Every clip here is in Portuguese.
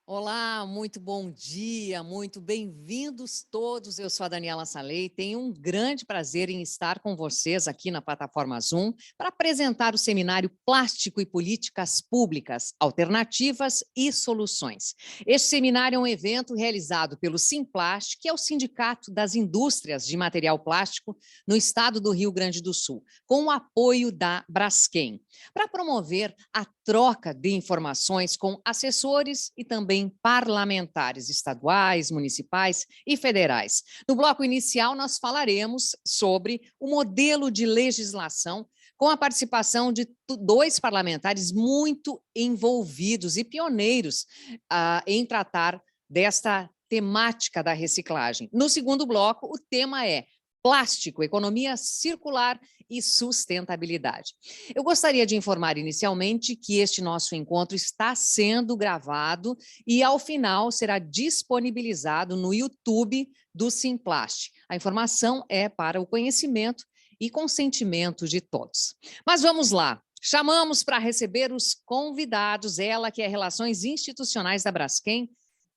Olá, muito bom dia, muito bem-vindos todos. Eu sou a Daniela Salei, tenho um grande prazer em estar com vocês aqui na plataforma Zoom para apresentar o seminário Plástico e Políticas Públicas, Alternativas e Soluções. Este seminário é um evento realizado pelo Simplast, que é o Sindicato das Indústrias de Material Plástico no estado do Rio Grande do Sul, com o apoio da Braskem, para promover a troca de informações com assessores e também parlamentares estaduais, municipais e federais. No bloco inicial, nós falaremos sobre o modelo de legislação com a participação de 2 parlamentares muito envolvidos e pioneiros em tratar desta temática da reciclagem. No segundo bloco, o tema é plástico, economia circular e sustentabilidade. Eu gostaria de informar inicialmente que este nosso encontro está sendo gravado e, ao final, será disponibilizado no YouTube do Simplast. A informação é para o conhecimento e consentimento de todos. Mas vamos lá. Chamamos para receber os convidados, ela que é Relações Institucionais da Braskem,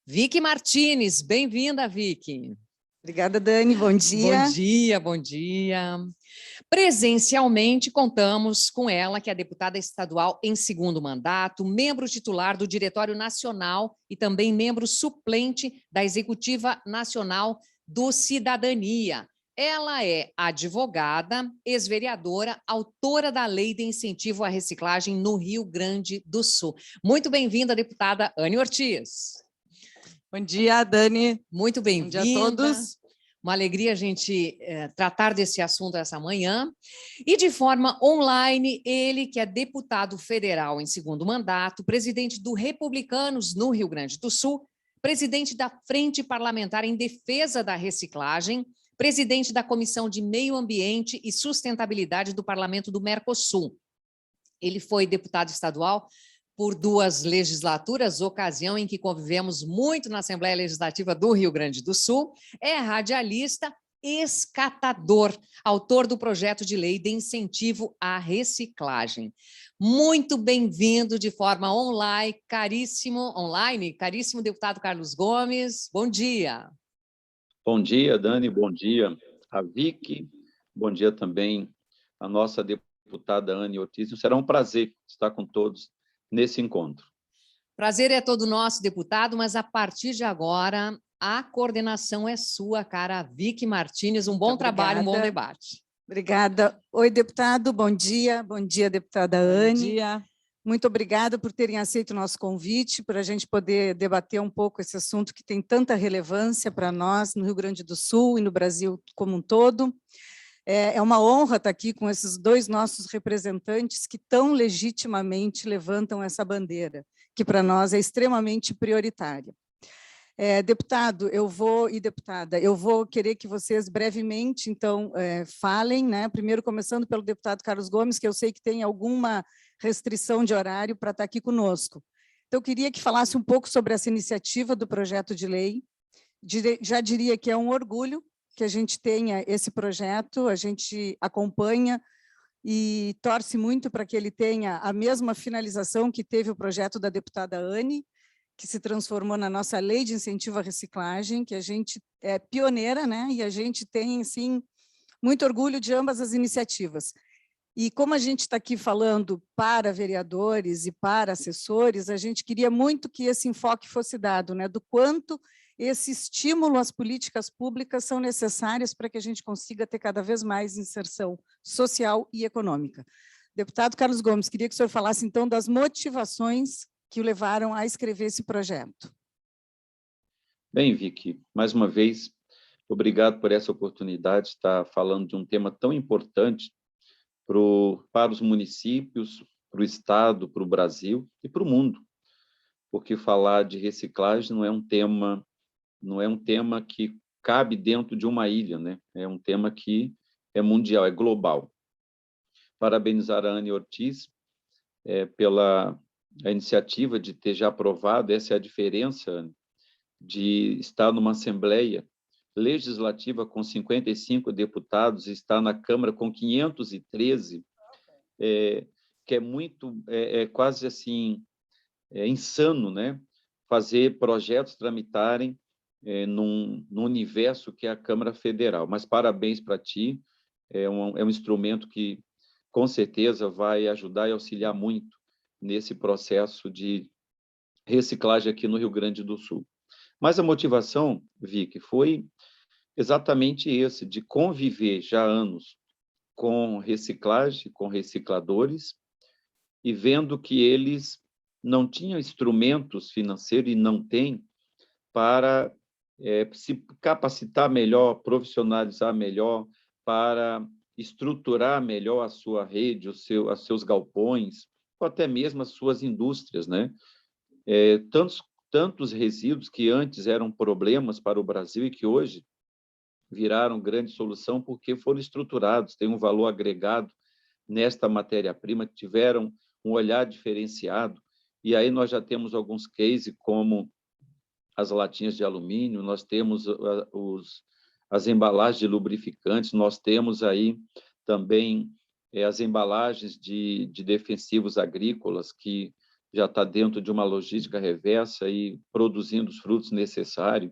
Vicky Martins. Bem-vinda, Vicky. Obrigada, Dani. Bom dia. Bom dia, bom dia. Presencialmente, contamos com ela, que é deputada estadual em segundo mandato, membro titular do Diretório Nacional e também membro suplente da Executiva Nacional do Cidadania. Ela é advogada, ex-vereadora, autora da Lei de Incentivo à Reciclagem no Rio Grande do Sul. Muito bem-vinda, deputada Anne Ortiz. Bom dia, Dani. Muito bem-vinda. Bom dia a todos. Uma alegria a gente tratar desse assunto essa manhã. E de forma online, ele que é deputado federal em segundo mandato, presidente do Republicanos no Rio Grande do Sul, presidente da Frente Parlamentar em Defesa da Reciclagem, presidente da Comissão de Meio Ambiente e Sustentabilidade do Parlamento do Mercosul. Ele foi deputado estadual por 2 legislaturas, ocasião em que convivemos muito na Assembleia Legislativa do Rio Grande do Sul, é radialista, escatador, autor do projeto de lei de incentivo à reciclagem. Muito bem-vindo de forma caríssimo deputado Carlos Gomes. Bom dia. Bom dia, Dani, bom dia a Vicky, bom dia também a nossa deputada Anne Ortiz. Será um prazer estar com todos nesse encontro. Prazer é todo nosso, deputado, mas a partir de agora a coordenação é sua, cara Vicky Martins. Um bom trabalho, um bom debate. Obrigada. Oi, deputado, bom dia, deputada Anne. Bom dia. Muito obrigada por terem aceito o nosso convite, para a gente poder debater um pouco esse assunto que tem tanta relevância para nós no Rio Grande do Sul e no Brasil como um todo. É uma honra estar aqui com esses 2 nossos representantes que tão legitimamente levantam essa bandeira, que para nós é extremamente prioritária. Deputado, deputada, eu vou querer que vocês brevemente, então, falem, né? Primeiro começando pelo deputado Carlos Gomes, que eu sei que tem alguma restrição de horário para estar aqui conosco. Então, eu queria que falasse um pouco sobre essa iniciativa do projeto de lei. Já diria que é um orgulho que a gente tenha esse projeto, a gente acompanha e torce muito para que ele tenha a mesma finalização que teve o projeto da deputada Anne, que se transformou na nossa lei de incentivo à reciclagem, que a gente é pioneira, né? E a gente tem, sim, muito orgulho de ambas as iniciativas. E como a gente está aqui falando para vereadores e para assessores, a gente queria muito que esse enfoque fosse dado, né? Do quanto esse estímulo às políticas públicas são necessárias para que a gente consiga ter cada vez mais inserção social e econômica. Deputado Carlos Gomes, queria que o senhor falasse, então, das motivações que o levaram a escrever esse projeto. Bem, Vicky, mais uma vez, obrigado por essa oportunidade de estar falando de um tema tão importante para os municípios, para o Estado, para o Brasil e para o mundo, porque falar de reciclagem não é um tema que cabe dentro de uma ilha, né? É um tema que é mundial, é global. Parabenizar a Anny Ortiz pela iniciativa de ter já aprovado. Essa é a diferença, Anny, de estar numa Assembleia Legislativa com 55 deputados e estar na Câmara com 513, que é muito, quase assim, insano, né? Fazer projetos tramitarem num universo que é a Câmara Federal. Mas parabéns para ti, é um instrumento que, com certeza, vai ajudar e auxiliar muito nesse processo de reciclagem aqui no Rio Grande do Sul. Mas a motivação, Vicky, foi exatamente esse, de conviver já há anos com reciclagem, com recicladores, e vendo que eles não tinham instrumentos financeiros, e não têm, para se capacitar melhor, profissionalizar melhor, para estruturar melhor a sua rede, os seus galpões, ou até mesmo as suas indústrias, né? Tantos resíduos que antes eram problemas para o Brasil e que hoje viraram grande solução porque foram estruturados, têm um valor agregado nesta matéria-prima, tiveram um olhar diferenciado, e aí nós já temos alguns cases como as latinhas de alumínio, nós temos as embalagens de lubrificantes, nós temos aí também as embalagens de defensivos agrícolas, que já está dentro de uma logística reversa e produzindo os frutos necessários.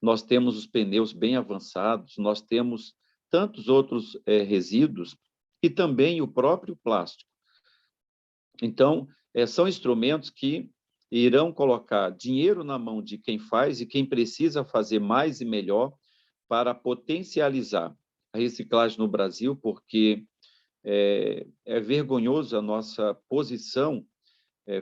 Nós temos os pneus bem avançados, nós temos tantos outros resíduos e também o próprio plástico. Então, são instrumentos que irão colocar dinheiro na mão de quem faz e quem precisa fazer mais e melhor para potencializar a reciclagem no Brasil, porque é vergonhoso a nossa posição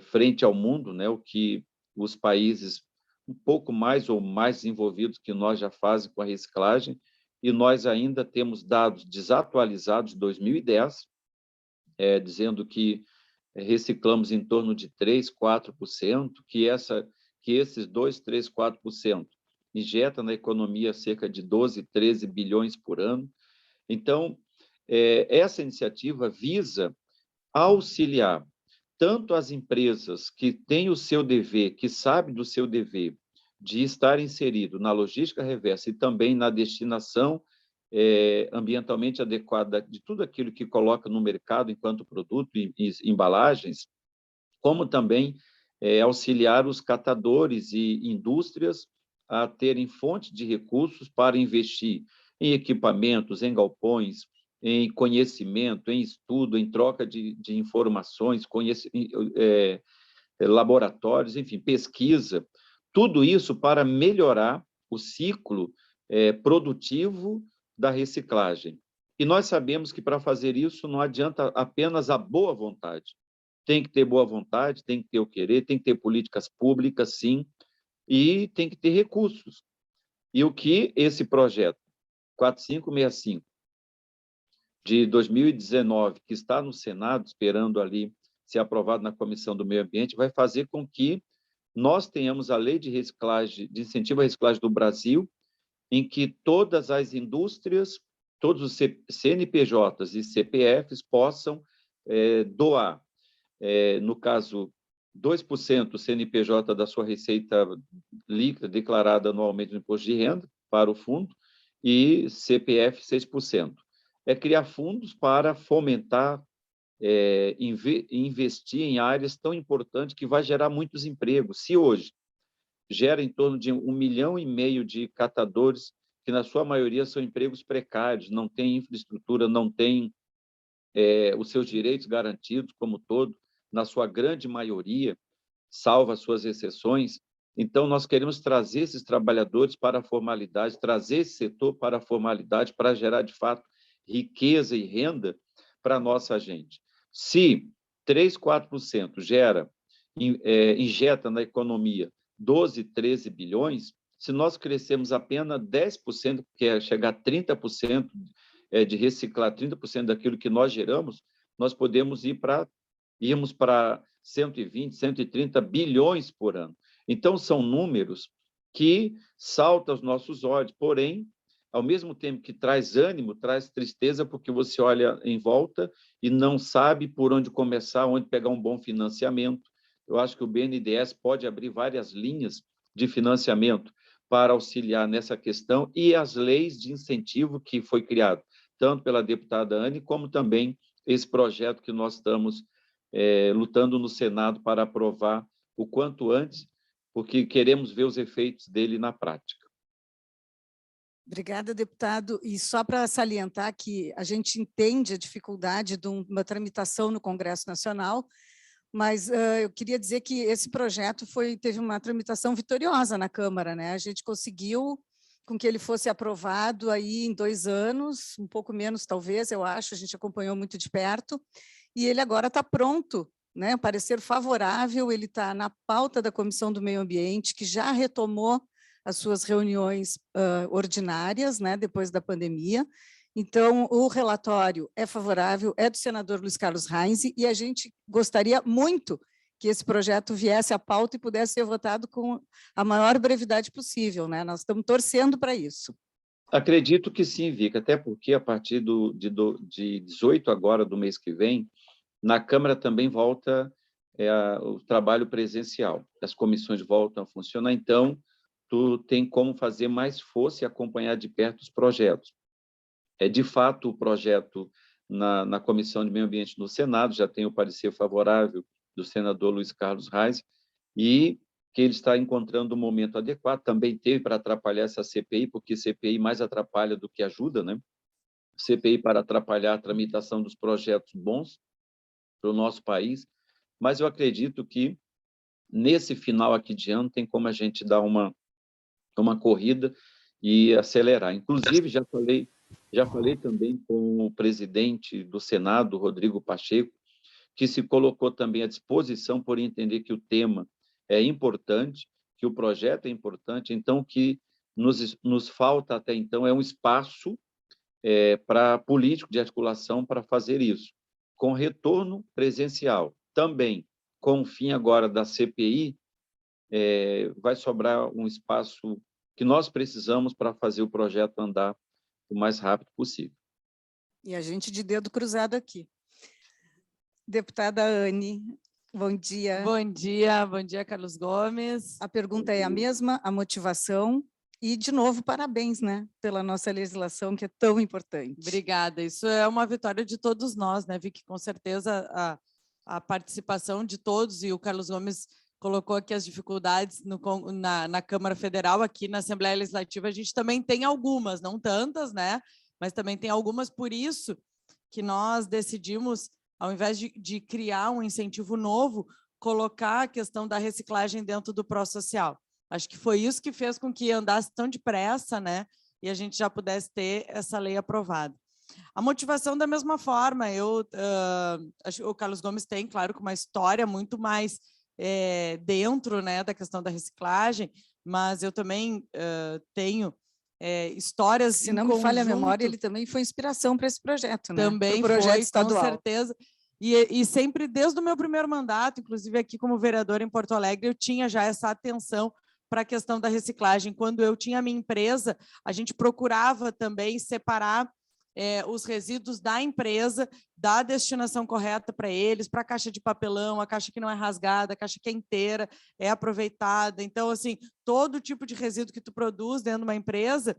frente ao mundo, né? O que os países um pouco mais ou mais desenvolvidos que nós já fazem com a reciclagem, e nós ainda temos dados desatualizados de 2010, dizendo que reciclamos em torno de 3%, 4%, que esses 2%, 3%, 4% injeta na economia cerca de 12, 13 bilhões por ano. Então, essa iniciativa visa auxiliar tanto as empresas que têm o seu dever, que sabem do seu dever de estar inserido na logística reversa e também na destinação ambientalmente adequada de tudo aquilo que coloca no mercado enquanto produto e embalagens, como também auxiliar os catadores e indústrias a terem fontes de recursos para investir em equipamentos, em galpões, em conhecimento, em estudo, em troca de informações, laboratórios, enfim, pesquisa, tudo isso para melhorar o ciclo produtivo da reciclagem. E nós sabemos que, para fazer isso, não adianta apenas a boa vontade. Tem que ter boa vontade, tem que ter o querer, tem que ter políticas públicas, sim, e tem que ter recursos. E o que esse projeto 4565 de 2019, que está no Senado, esperando ali ser aprovado na Comissão do Meio Ambiente, vai fazer com que nós tenhamos a lei de reciclagem, de incentivo à reciclagem do Brasil, em que todas as indústrias, todos os CNPJs e CPFs possam doar, no caso, 2% CNPJ da sua receita líquida declarada anualmente no imposto de renda para o fundo e CPF 6%. É criar fundos para fomentar, investir em áreas tão importantes que vai gerar muitos empregos. Se hoje gera em torno de 1,5 milhão de catadores, que na sua maioria são empregos precários, não têm infraestrutura, não têm os seus direitos garantidos como todo, na sua grande maioria, salvo as suas exceções. Então, nós queremos trazer esses trabalhadores para a formalidade, trazer esse setor para a formalidade, para gerar, de fato, riqueza e renda para a nossa gente. Se 3, 4% injeta na economia 12, 13 bilhões, se nós crescemos apenas 10%, que é chegar a 30% de reciclar 30% daquilo que nós geramos, nós podemos irmos para 120, 130 bilhões por ano. Então, são números que saltam aos nossos olhos, porém, ao mesmo tempo que traz ânimo, traz tristeza, porque você olha em volta e não sabe por onde começar, onde pegar um bom financiamento. Eu acho que o BNDES pode abrir várias linhas de financiamento para auxiliar nessa questão, e as leis de incentivo que foi criado, tanto pela deputada Anne, como também esse projeto que nós estamos lutando no Senado para aprovar o quanto antes, porque queremos ver os efeitos dele na prática. Obrigada, deputado. E só para salientar que a gente entende a dificuldade de uma tramitação no Congresso Nacional, mas eu queria dizer que esse projeto teve uma tramitação vitoriosa na Câmara, né? A gente conseguiu com que ele fosse aprovado aí em 2 anos, um pouco menos talvez, eu acho, a gente acompanhou muito de perto, e ele agora está pronto, né? Parecer favorável, ele está na pauta da Comissão do Meio Ambiente, que já retomou as suas reuniões ordinárias, né, depois da pandemia. Então, o relatório é favorável, é do senador Luiz Carlos Reins, e a gente gostaria muito que esse projeto viesse à pauta e pudesse ser votado com a maior brevidade possível, né? Nós estamos torcendo para isso. Acredito que sim, Vika, até porque a partir de 18 agora do mês que vem, na Câmara também volta o trabalho presencial, as comissões voltam a funcionar, então tu tem como fazer mais força e acompanhar de perto os projetos. De fato, o projeto na Comissão de Meio Ambiente no Senado já tem o parecer favorável do senador Luiz Carlos Reis, e que ele está encontrando o momento adequado, também teve para atrapalhar essa CPI, porque CPI mais atrapalha do que ajuda, né? CPI para atrapalhar a tramitação dos projetos bons para o nosso país, mas eu acredito que nesse final aqui de ano tem como a gente dar uma corrida e acelerar. Inclusive, já falei também com o presidente do Senado, Rodrigo Pacheco, que se colocou também à disposição por entender que o tema é importante, que o projeto é importante, então o que nos falta até então é um espaço para político de articulação para fazer isso, com retorno presencial. Também, com o fim agora da CPI, vai sobrar um espaço que nós precisamos para fazer o projeto andar o mais rápido possível. E a gente de dedo cruzado aqui. Deputada Anne, bom dia. Bom dia, Carlos Gomes. A pergunta é a mesma, a motivação, e, de novo, parabéns, né, pela nossa legislação, que é tão importante. Obrigada, isso é uma vitória de todos nós, né, Vicky? Com certeza a participação de todos, e o Carlos Gomes colocou aqui as dificuldades na Câmara Federal, aqui na Assembleia Legislativa a gente também tem algumas, não tantas, né, mas também tem algumas, por isso que nós decidimos, ao invés de criar um incentivo novo, colocar a questão da reciclagem dentro do pró-social. Acho que foi isso que fez com que andasse tão depressa, né? E a gente já pudesse ter essa lei aprovada. A motivação, da mesma forma, acho que o Carlos Gomes tem, claro, uma história muito mais dentro, né, da questão da reciclagem, mas eu também tenho histórias. Se não me falha a memória, ele também foi inspiração para esse projeto, né? Também pro projeto foi, estadual. com certeza. E sempre, desde o meu primeiro mandato, inclusive aqui como vereadora em Porto Alegre, eu tinha já essa atenção para a questão da reciclagem. Quando eu tinha a minha empresa, a gente procurava também separar os resíduos da empresa, da destinação correta para eles, para a caixa de papelão, a caixa que não é rasgada, a caixa que é inteira, é aproveitada. Então, assim, todo tipo de resíduo que tu produz dentro de uma empresa,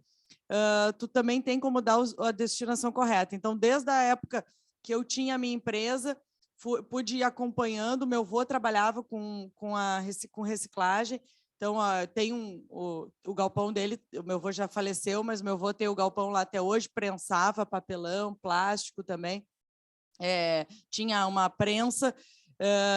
tu também tem como dar a destinação correta. Então, desde a época que eu tinha a minha empresa, pude ir acompanhando, meu avô trabalhava com reciclagem, Então, tem o galpão dele, o meu avô já faleceu, mas meu avô tem o galpão lá até hoje, prensava papelão, plástico também. Tinha uma prensa,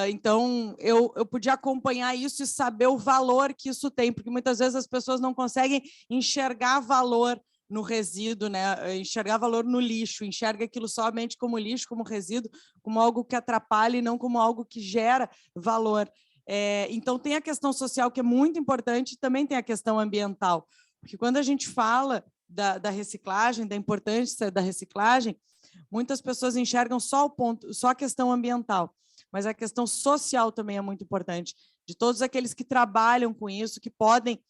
então eu podia acompanhar isso e saber o valor que isso tem, porque muitas vezes as pessoas não conseguem enxergar valor no resíduo, né? Enxergar valor no lixo, enxerga aquilo somente como lixo, como resíduo, como algo que atrapalha e não como algo que gera valor. Então, tem a questão social, que é muito importante, e também tem a questão ambiental, porque quando a gente fala da reciclagem, da importância da reciclagem, muitas pessoas enxergam só a questão ambiental, mas a questão social também é muito importante, de todos aqueles que trabalham com isso, que podem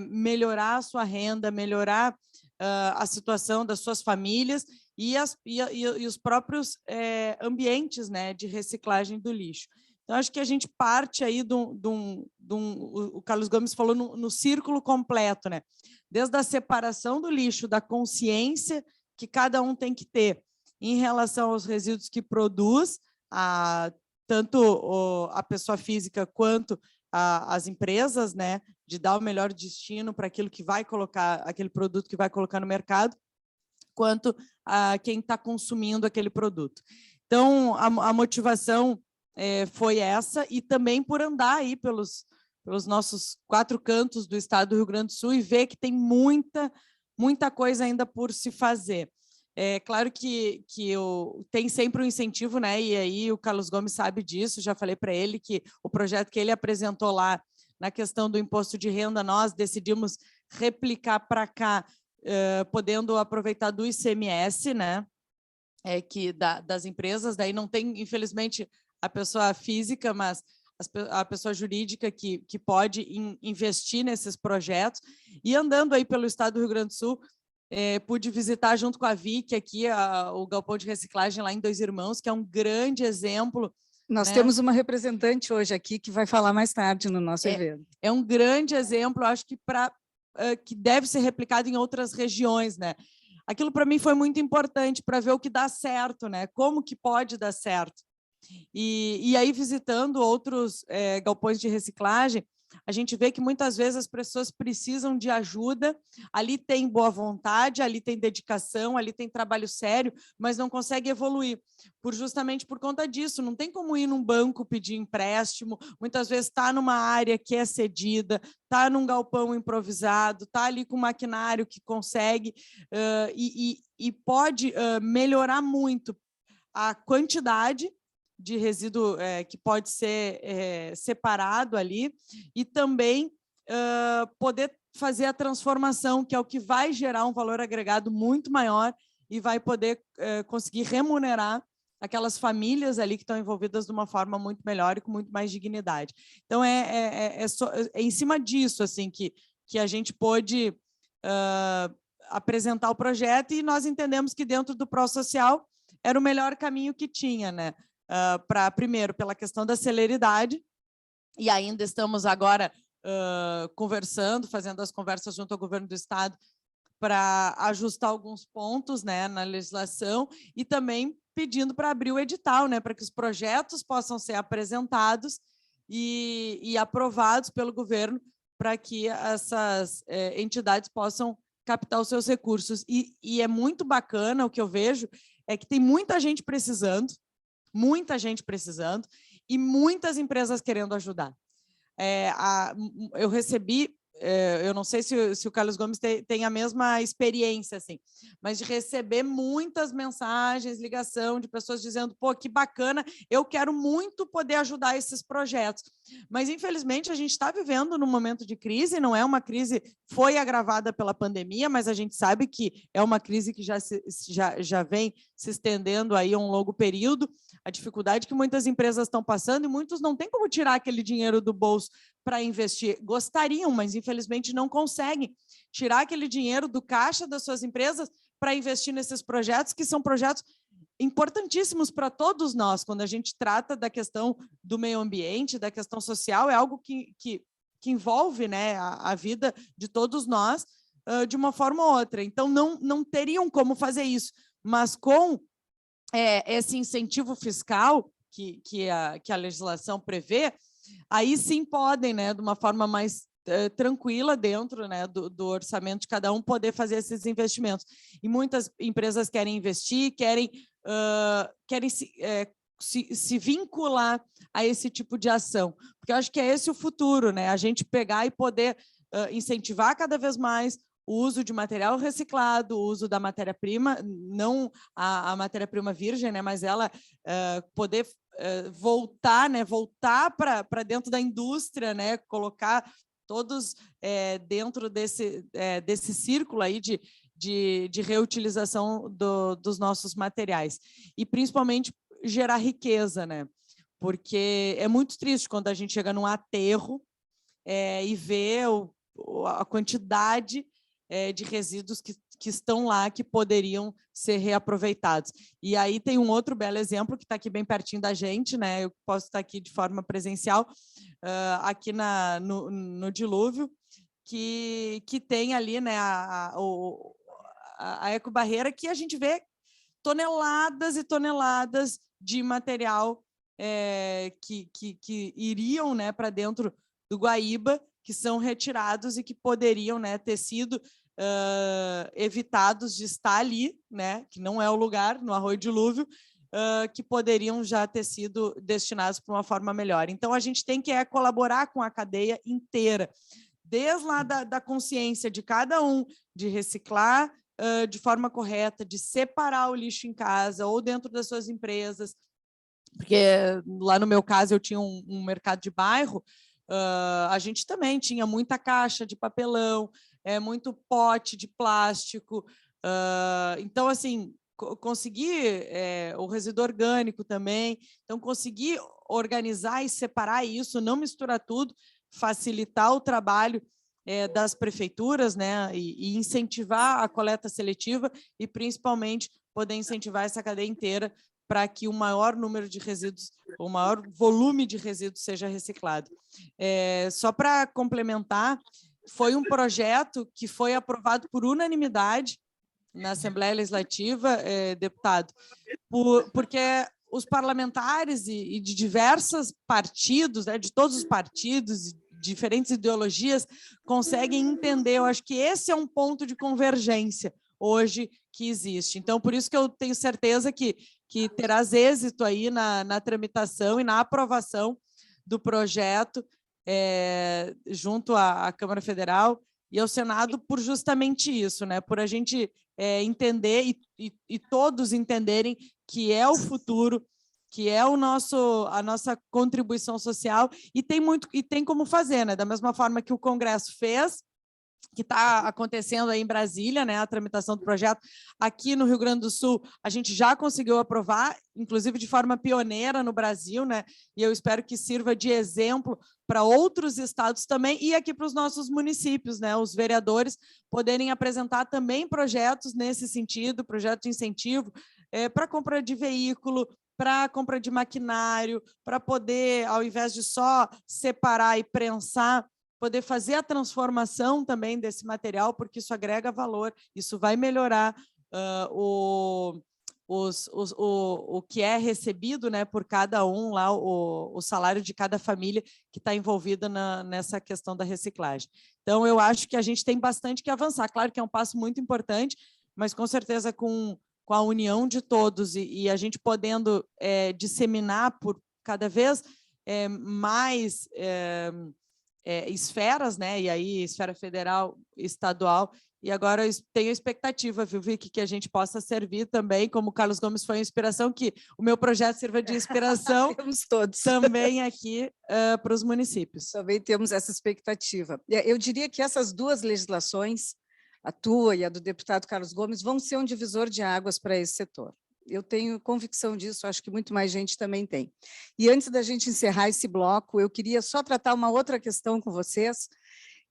melhorar a sua renda, melhorar a situação das suas famílias e os próprios ambientes, né, de reciclagem do lixo. Então, acho que a gente parte aí o Carlos Gomes falou no círculo completo, né? Desde a separação do lixo, da consciência que cada um tem que ter em relação aos resíduos que produz, tanto a pessoa física quanto as empresas, né? De dar o melhor destino para aquilo que vai colocar, aquele produto que vai colocar no mercado, quanto a quem está consumindo aquele produto. Então, a motivação foi essa, e também por andar aí pelos nossos 4 cantos do estado do Rio Grande do Sul e ver que tem muita coisa ainda por se fazer. É claro que tem sempre um incentivo, né? E aí o Carlos Gomes sabe disso, já falei para ele que o projeto que ele apresentou lá na questão do imposto de renda, nós decidimos replicar para cá, podendo aproveitar do ICMS, né? Que das empresas, daí não tem, infelizmente, a pessoa física, mas a pessoa jurídica que pode investir nesses projetos. E andando aí pelo estado do Rio Grande do Sul, pude visitar junto com a Vicky aqui o galpão de reciclagem lá em Dois Irmãos, que é um grande exemplo. Nós né? temos uma representante hoje aqui que vai falar mais tarde no nosso evento. É um grande exemplo, acho que que deve ser replicado em outras regiões, né? Aquilo para mim foi muito importante para ver o que dá certo, né? Como que pode dar certo. E aí, visitando outros galpões de reciclagem, a gente vê que muitas vezes as pessoas precisam de ajuda, ali tem boa vontade, ali tem dedicação, ali tem trabalho sério, mas não consegue evoluir, justamente por conta disso. Não tem como ir num banco pedir empréstimo, muitas vezes está numa área que é cedida, está num galpão improvisado, está ali com maquinário que consegue e pode melhorar muito a quantidade de resíduo que pode ser separado ali, e também poder fazer a transformação, que é o que vai gerar um valor agregado muito maior e vai poder conseguir remunerar aquelas famílias ali que estão envolvidas de uma forma muito melhor e com muito mais dignidade. Então, é em cima disso assim, que a gente pôde apresentar o projeto, e nós entendemos que dentro do pró-social era o melhor caminho que tinha, né? Primeiro, pela questão da celeridade, e ainda estamos agora conversando, fazendo as conversas junto ao governo do estado para ajustar alguns pontos, né, na legislação, e também pedindo para abrir o edital, né, para que os projetos possam ser apresentados e aprovados pelo governo, para que essas entidades possam captar os seus recursos. E é muito bacana, o que eu vejo é que tem muita gente precisando e muitas empresas querendo ajudar. Eu recebi, eu não sei se o Carlos Gomes tem a mesma experiência, assim, mas de receber muitas mensagens, ligação de pessoas dizendo, pô, que bacana, eu quero muito poder ajudar esses projetos. Mas, infelizmente, a gente está vivendo num momento de crise, não é uma crise, foi agravada pela pandemia, mas a gente sabe que é uma crise que já vem se estendendo aí a um longo período, a dificuldade que muitas empresas estão passando, e muitos não têm como tirar aquele dinheiro do bolso para investir. Gostariam, mas infelizmente não conseguem tirar aquele dinheiro do caixa das suas empresas para investir nesses projetos, que são projetos importantíssimos para todos nós. Quando a gente trata da questão do meio ambiente, da questão social, é algo que envolve, né, a vida de todos nós de uma forma ou outra. Então, não teriam como fazer isso, mas com esse incentivo fiscal que a legislação prevê, aí sim podem, né, de uma forma mais tranquila dentro, né, do orçamento de cada um, poder fazer esses investimentos. E muitas empresas querem investir, querem se vincular a esse tipo de ação, porque eu acho que é esse o futuro, né? A gente pegar e poder incentivar cada vez mais o uso de material reciclado, o uso da matéria-prima, não a matéria-prima virgem, né, mas ela poder voltar, né, voltar para dentro da indústria, né, colocar todos dentro desse círculo aí de reutilização dos nossos materiais. E, principalmente, gerar riqueza, né? Porque é muito triste quando a gente chega num aterro e vê a quantidade de resíduos que estão lá, que poderiam ser reaproveitados. E aí tem um outro belo exemplo, que está aqui bem pertinho da gente, né? Eu posso estar aqui de forma presencial, aqui no Dilúvio, que tem ali, né, a ecobarreira, que a gente vê toneladas e toneladas de material que iriam, né, para dentro do Guaíba, que são retirados e que poderiam, né, ter sido evitados de estar ali, né, que não é o lugar, no Arroio Dilúvio, que poderiam já ter sido destinados para uma forma melhor. Então, a gente tem que colaborar com a cadeia inteira, desde lá da consciência de cada um, de reciclar de forma correta, de separar o lixo em casa ou dentro das suas empresas, porque lá no meu caso eu tinha um mercado de bairro, a gente também tinha muita caixa de papelão, muito pote de plástico, então, assim, conseguir o resíduo orgânico também, então conseguir organizar e separar isso, não misturar tudo, facilitar o trabalho das prefeituras, né, e incentivar a coleta seletiva e, principalmente, poder incentivar essa cadeia inteira para que o maior número de resíduos, o maior volume de resíduos seja reciclado. Só para complementar, foi um projeto que foi aprovado por unanimidade na Assembleia Legislativa, deputado, porque os parlamentares e de diversos partidos, né, de todos os partidos, diferentes ideologias, conseguem entender. Eu acho que esse é um ponto de convergência hoje que existe. Então, por isso que eu tenho certeza que terás êxito aí na tramitação e na aprovação do projeto junto à Câmara Federal e ao Senado, por justamente isso, né? Por a gente entender e todos entenderem que é o futuro, que é a nossa contribuição social, e tem como fazer, né? Da mesma forma que o Congresso fez, que está acontecendo aí em Brasília, né, a tramitação do projeto. Aqui no Rio Grande do Sul, a gente já conseguiu aprovar, inclusive de forma pioneira no Brasil, né, e eu espero que sirva de exemplo para outros estados também, e aqui para os nossos municípios, né, os vereadores poderem apresentar também projetos nesse sentido, projeto de incentivo para compra de veículo, para compra de maquinário, para poder, ao invés de só separar e prensar, poder fazer a transformação também desse material, porque isso agrega valor, isso vai melhorar o que é recebido, né, por cada um lá, o salário de cada família que está envolvida nessa questão da reciclagem. Então, eu acho que a gente tem bastante que avançar. Claro que é um passo muito importante, mas com certeza com a união de todos e a gente podendo disseminar por cada vez mais esferas, né? E aí esfera federal, estadual, e agora eu tenho a expectativa, viu, Vicky, que a gente possa servir também, como o Carlos Gomes foi uma inspiração, que o meu projeto sirva de inspiração temos todos também aqui para os municípios. Também temos essa expectativa. Eu diria que essas duas legislações, a tua e a do deputado Carlos Gomes, vão ser um divisor de águas para esse setor. Eu tenho convicção disso, acho que muito mais gente também tem. E antes da gente encerrar esse bloco, eu queria só tratar uma outra questão com vocês,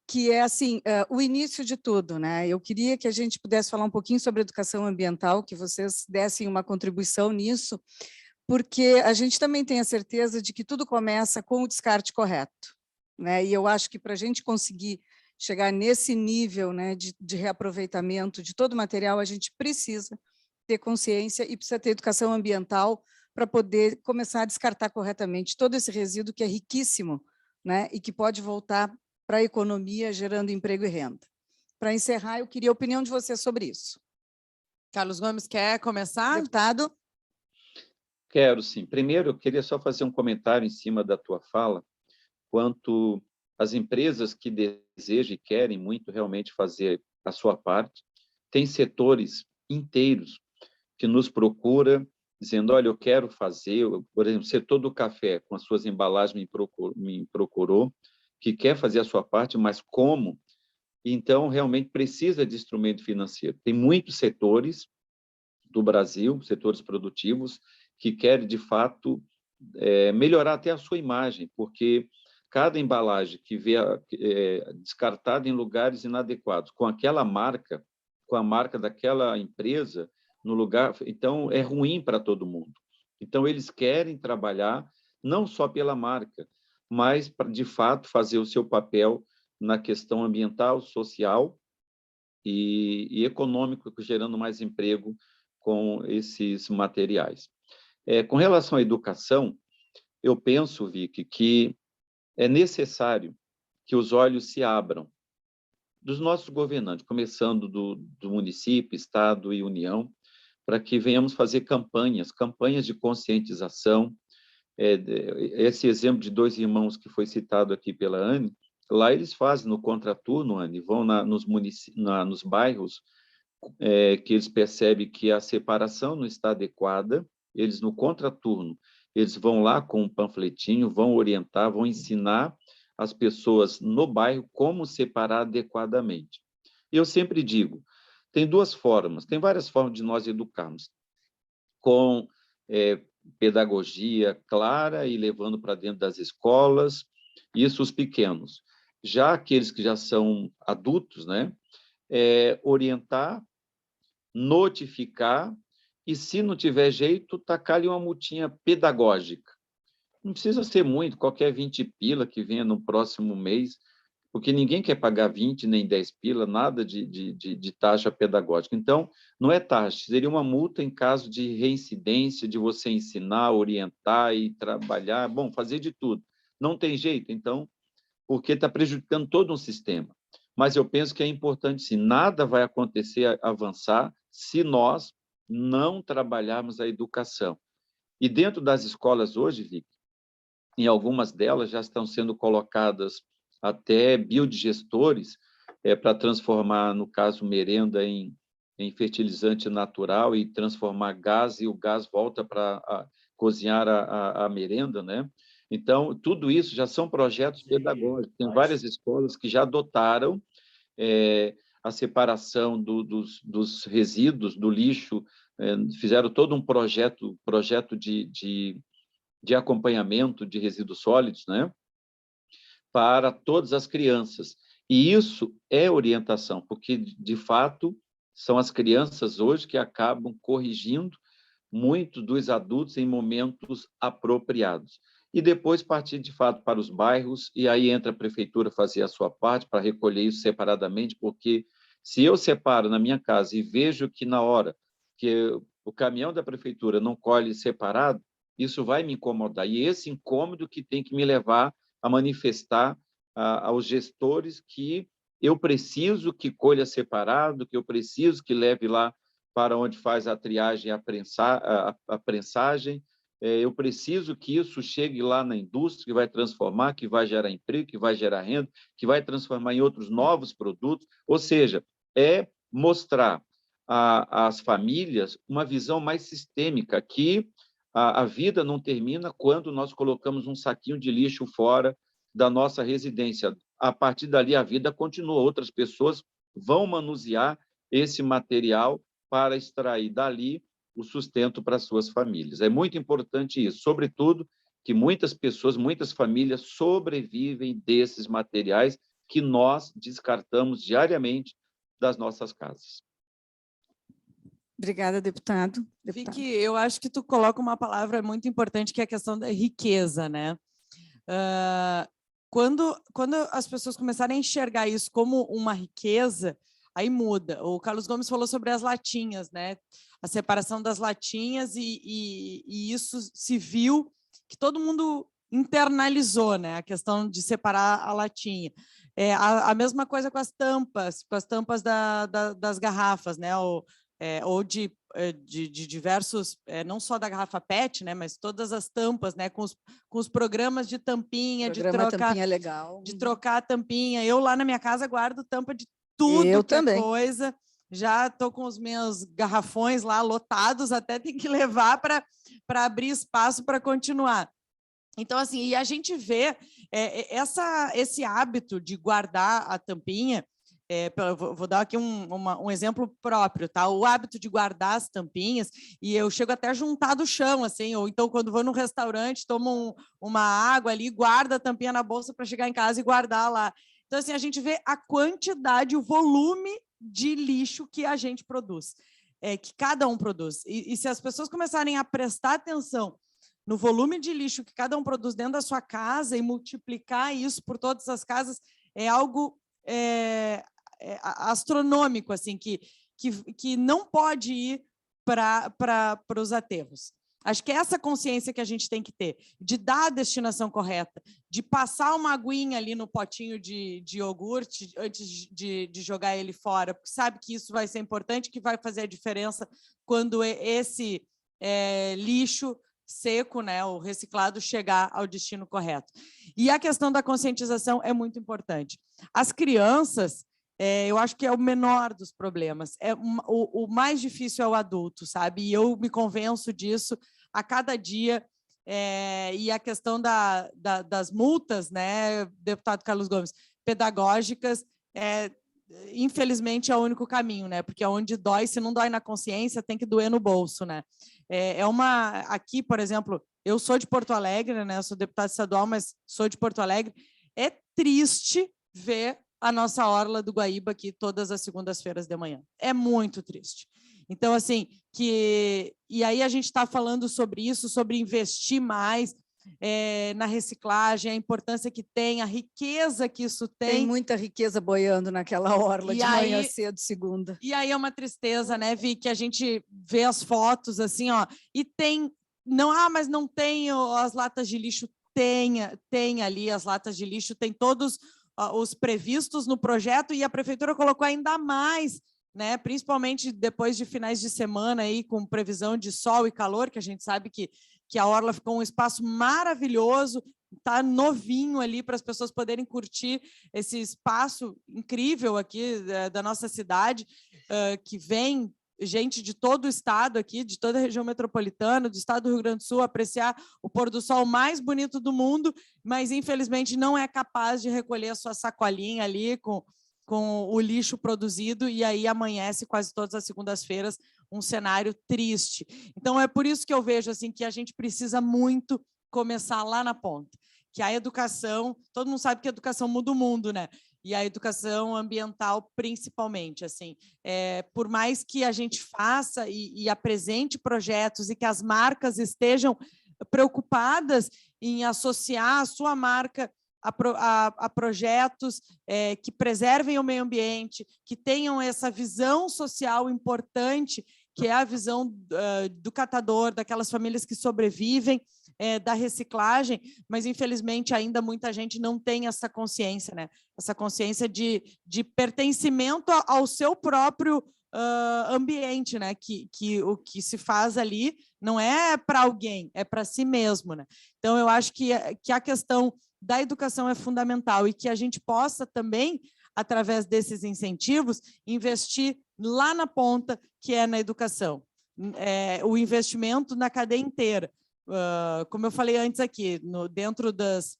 que é assim, o início de tudo, né? Eu queria que a gente pudesse falar um pouquinho sobre educação ambiental, que vocês dessem uma contribuição nisso, porque a gente também tem a certeza de que tudo começa com o descarte correto, né? E eu acho que para a gente conseguir chegar nesse nível, né, de reaproveitamento de todo o material, a gente precisa ter consciência e precisa ter educação ambiental para poder começar a descartar corretamente todo esse resíduo que é riquíssimo, né, e que pode voltar para a economia, gerando emprego e renda. Para encerrar, eu queria a opinião de vocês sobre isso. Carlos Gomes, quer começar? Deputado? Quero, sim. Primeiro, eu queria só fazer um comentário em cima da tua fala, quanto às empresas que desejam e querem muito realmente fazer a sua parte. Tem setores inteiros que nos procuram, dizendo, olha, eu quero fazer, por exemplo, o setor do café, com as suas embalagens, me procurou, que quer fazer a sua parte, mas como? Então, realmente precisa de instrumento financeiro. Tem muitos setores do Brasil, setores produtivos, que querem, de fato, melhorar até a sua imagem, porque cada embalagem que vê descartada em lugares inadequados, com aquela marca, com a marca daquela empresa, no lugar, então é ruim para todo mundo. Então, eles querem trabalhar não só pela marca, mas, de fato, fazer o seu papel na questão ambiental, social e econômico, gerando mais emprego com esses materiais. Com relação à educação, eu penso, Vicky, que é necessário que os olhos se abram dos nossos governantes, começando do município, estado e União, para que venhamos fazer campanhas de conscientização. Esse exemplo de 2 irmãos que foi citado aqui pela Anne, lá eles fazem no contraturno, Anne, vão nos bairros que eles percebem que a separação não está adequada, eles no contraturno, eles vão lá com um panfletinho, vão orientar, vão ensinar as pessoas no bairro como separar adequadamente. Eu sempre digo, tem 2 formas, tem várias formas de nós educarmos, com pedagogia clara e levando para dentro das escolas, isso os pequenos. Já aqueles que já são adultos, né, orientar, notificar e, se não tiver jeito, tacar-lhe uma multinha pedagógica. Não precisa ser muito, qualquer 20 pila que venha no próximo mês, porque ninguém quer pagar 20 nem 10 pila, nada de taxa pedagógica. Então, não é taxa, seria uma multa em caso de reincidência, de você ensinar, orientar e trabalhar, bom, fazer de tudo. Não tem jeito, então, porque está prejudicando todo um sistema. Mas eu penso que é importante, sim, nada vai acontecer, avançar, se nós não trabalharmos a educação. E dentro das escolas hoje, Vicky, em algumas delas já estão sendo colocadas até biodigestores para transformar, no caso, merenda em fertilizante natural e transformar gás, e o gás volta para cozinhar a merenda, né? Então, tudo isso já são projetos pedagógicos. Tem várias escolas que já adotaram a separação dos resíduos, do lixo, fizeram todo um projeto de acompanhamento de resíduos sólidos, né, para todas as crianças. E isso é orientação, porque, de fato, são as crianças hoje que acabam corrigindo muito dos adultos em momentos apropriados. E depois partir, de fato, para os bairros, e aí entra a prefeitura fazer a sua parte para recolher isso separadamente, porque se eu separo na minha casa e vejo que na hora que o caminhão da prefeitura não colhe separado, isso vai me incomodar. E esse incômodo que tem que me levar a manifestar aos gestores que eu preciso que colha separado, que eu preciso que leve lá para onde faz a triagem e a prensagem. Eu preciso que isso chegue lá na indústria, que vai transformar, que vai gerar emprego, que vai gerar renda, que vai transformar em outros novos produtos. Ou seja, é mostrar às famílias uma visão mais sistêmica, que a vida não termina quando nós colocamos um saquinho de lixo fora da nossa residência. A partir dali, a vida continua. Outras pessoas vão manusear esse material para extrair dali o sustento para suas famílias. É muito importante isso, sobretudo que muitas pessoas, muitas famílias sobrevivem desses materiais que nós descartamos diariamente das nossas casas. Obrigada, deputado. Vicky, eu acho que tu coloca uma palavra muito importante, que é a questão da riqueza, né? Quando as pessoas começarem a enxergar isso como uma riqueza, aí muda. O Carlos Gomes falou sobre as latinhas, né? a separação das latinhas e isso se viu que todo mundo internalizou, né, a questão de separar a latinha. A mesma coisa com as tampas das garrafas, né, ou de diversos, não só da garrafa PET, né, mas todas as tampas, né, com os programas de tampinha, Tampinha legal. de trocar a tampinha. Eu lá na minha casa guardo tampa de tudo Eu que também. é coisa. Já estou com os meus garrafões lá lotados, até tem que levar para abrir espaço para continuar. Então, assim, e a gente vê esse hábito de guardar a tampinha. Vou dar aqui um exemplo próprio, tá? O hábito de guardar as tampinhas, e eu chego até a juntar do chão, assim, ou então quando vou no restaurante, tomo uma água ali, guardo a tampinha na bolsa para chegar em casa e guardar lá. Então, assim, a gente vê a quantidade, o volume de lixo que a gente produz, que cada um produz. E se as pessoas começarem a prestar atenção no volume de lixo que cada um produz dentro da sua casa e multiplicar isso por todas as casas, é algo astronômico, assim, que não pode ir para os aterros. Acho que é essa consciência que a gente tem que ter, de dar a destinação correta, de passar uma aguinha ali no potinho de iogurte antes de jogar ele fora, porque sabe que isso vai ser importante, que vai fazer a diferença quando esse lixo seco, né, o reciclado, chegar ao destino correto. E a questão da conscientização é muito importante. As crianças, eu acho que é o menor dos problemas. O mais difícil é o adulto, sabe? E eu me convenço disso a cada dia. E a questão das multas, né, deputado Carlos Gomes, pedagógicas, infelizmente é o único caminho, né? Porque onde dói, se não dói na consciência, tem que doer no bolso, né? Aqui, por exemplo, eu sou de Porto Alegre, né? Eu sou deputada estadual, mas sou de Porto Alegre. É triste ver a nossa orla do Guaíba aqui todas as segundas-feiras de manhã. É muito triste. Então, assim, e aí a gente está falando sobre isso, sobre investir mais na reciclagem, a importância que tem, a riqueza que isso tem. Tem muita riqueza boiando naquela orla de manhã cedo, segunda. E aí é uma tristeza, né, Vi, que a gente vê as fotos assim, ó, e tem, mas não tem as latas de lixo, tem ali as latas de lixo, tem todos os previstos no projeto, e a prefeitura colocou ainda mais, né, principalmente depois de finais de semana aí, com previsão de sol e calor, que a gente sabe que a orla ficou um espaço maravilhoso, está novinho ali para as pessoas poderem curtir esse espaço incrível aqui da nossa cidade, que vem gente de todo o estado aqui, de toda a região metropolitana, do estado do Rio Grande do Sul, apreciar o pôr do sol mais bonito do mundo, mas infelizmente não é capaz de recolher a sua sacolinha ali com o lixo produzido, e aí amanhece quase todas as segundas-feiras um cenário triste. Então, é por isso que eu vejo assim, que a gente precisa muito começar lá na ponta, que a educação, todo mundo sabe que a educação muda o mundo, né? E a educação ambiental, principalmente, assim, por mais que a gente faça e apresente projetos e que as marcas estejam preocupadas em associar a sua marca a projetos que preservem o meio ambiente, que tenham essa visão social importante, que é a visão do catador, daquelas famílias que sobrevivem, da reciclagem, mas, infelizmente, ainda muita gente não tem essa consciência, né? Essa consciência de pertencimento ao seu próprio ambiente, né? Que o que se faz ali não é para alguém, é para si mesmo, né? Então, eu acho que a questão da educação é fundamental, e que a gente possa também, através desses incentivos, investir lá na ponta, que é na educação. O investimento na cadeia inteira. Como eu falei antes aqui, dentro das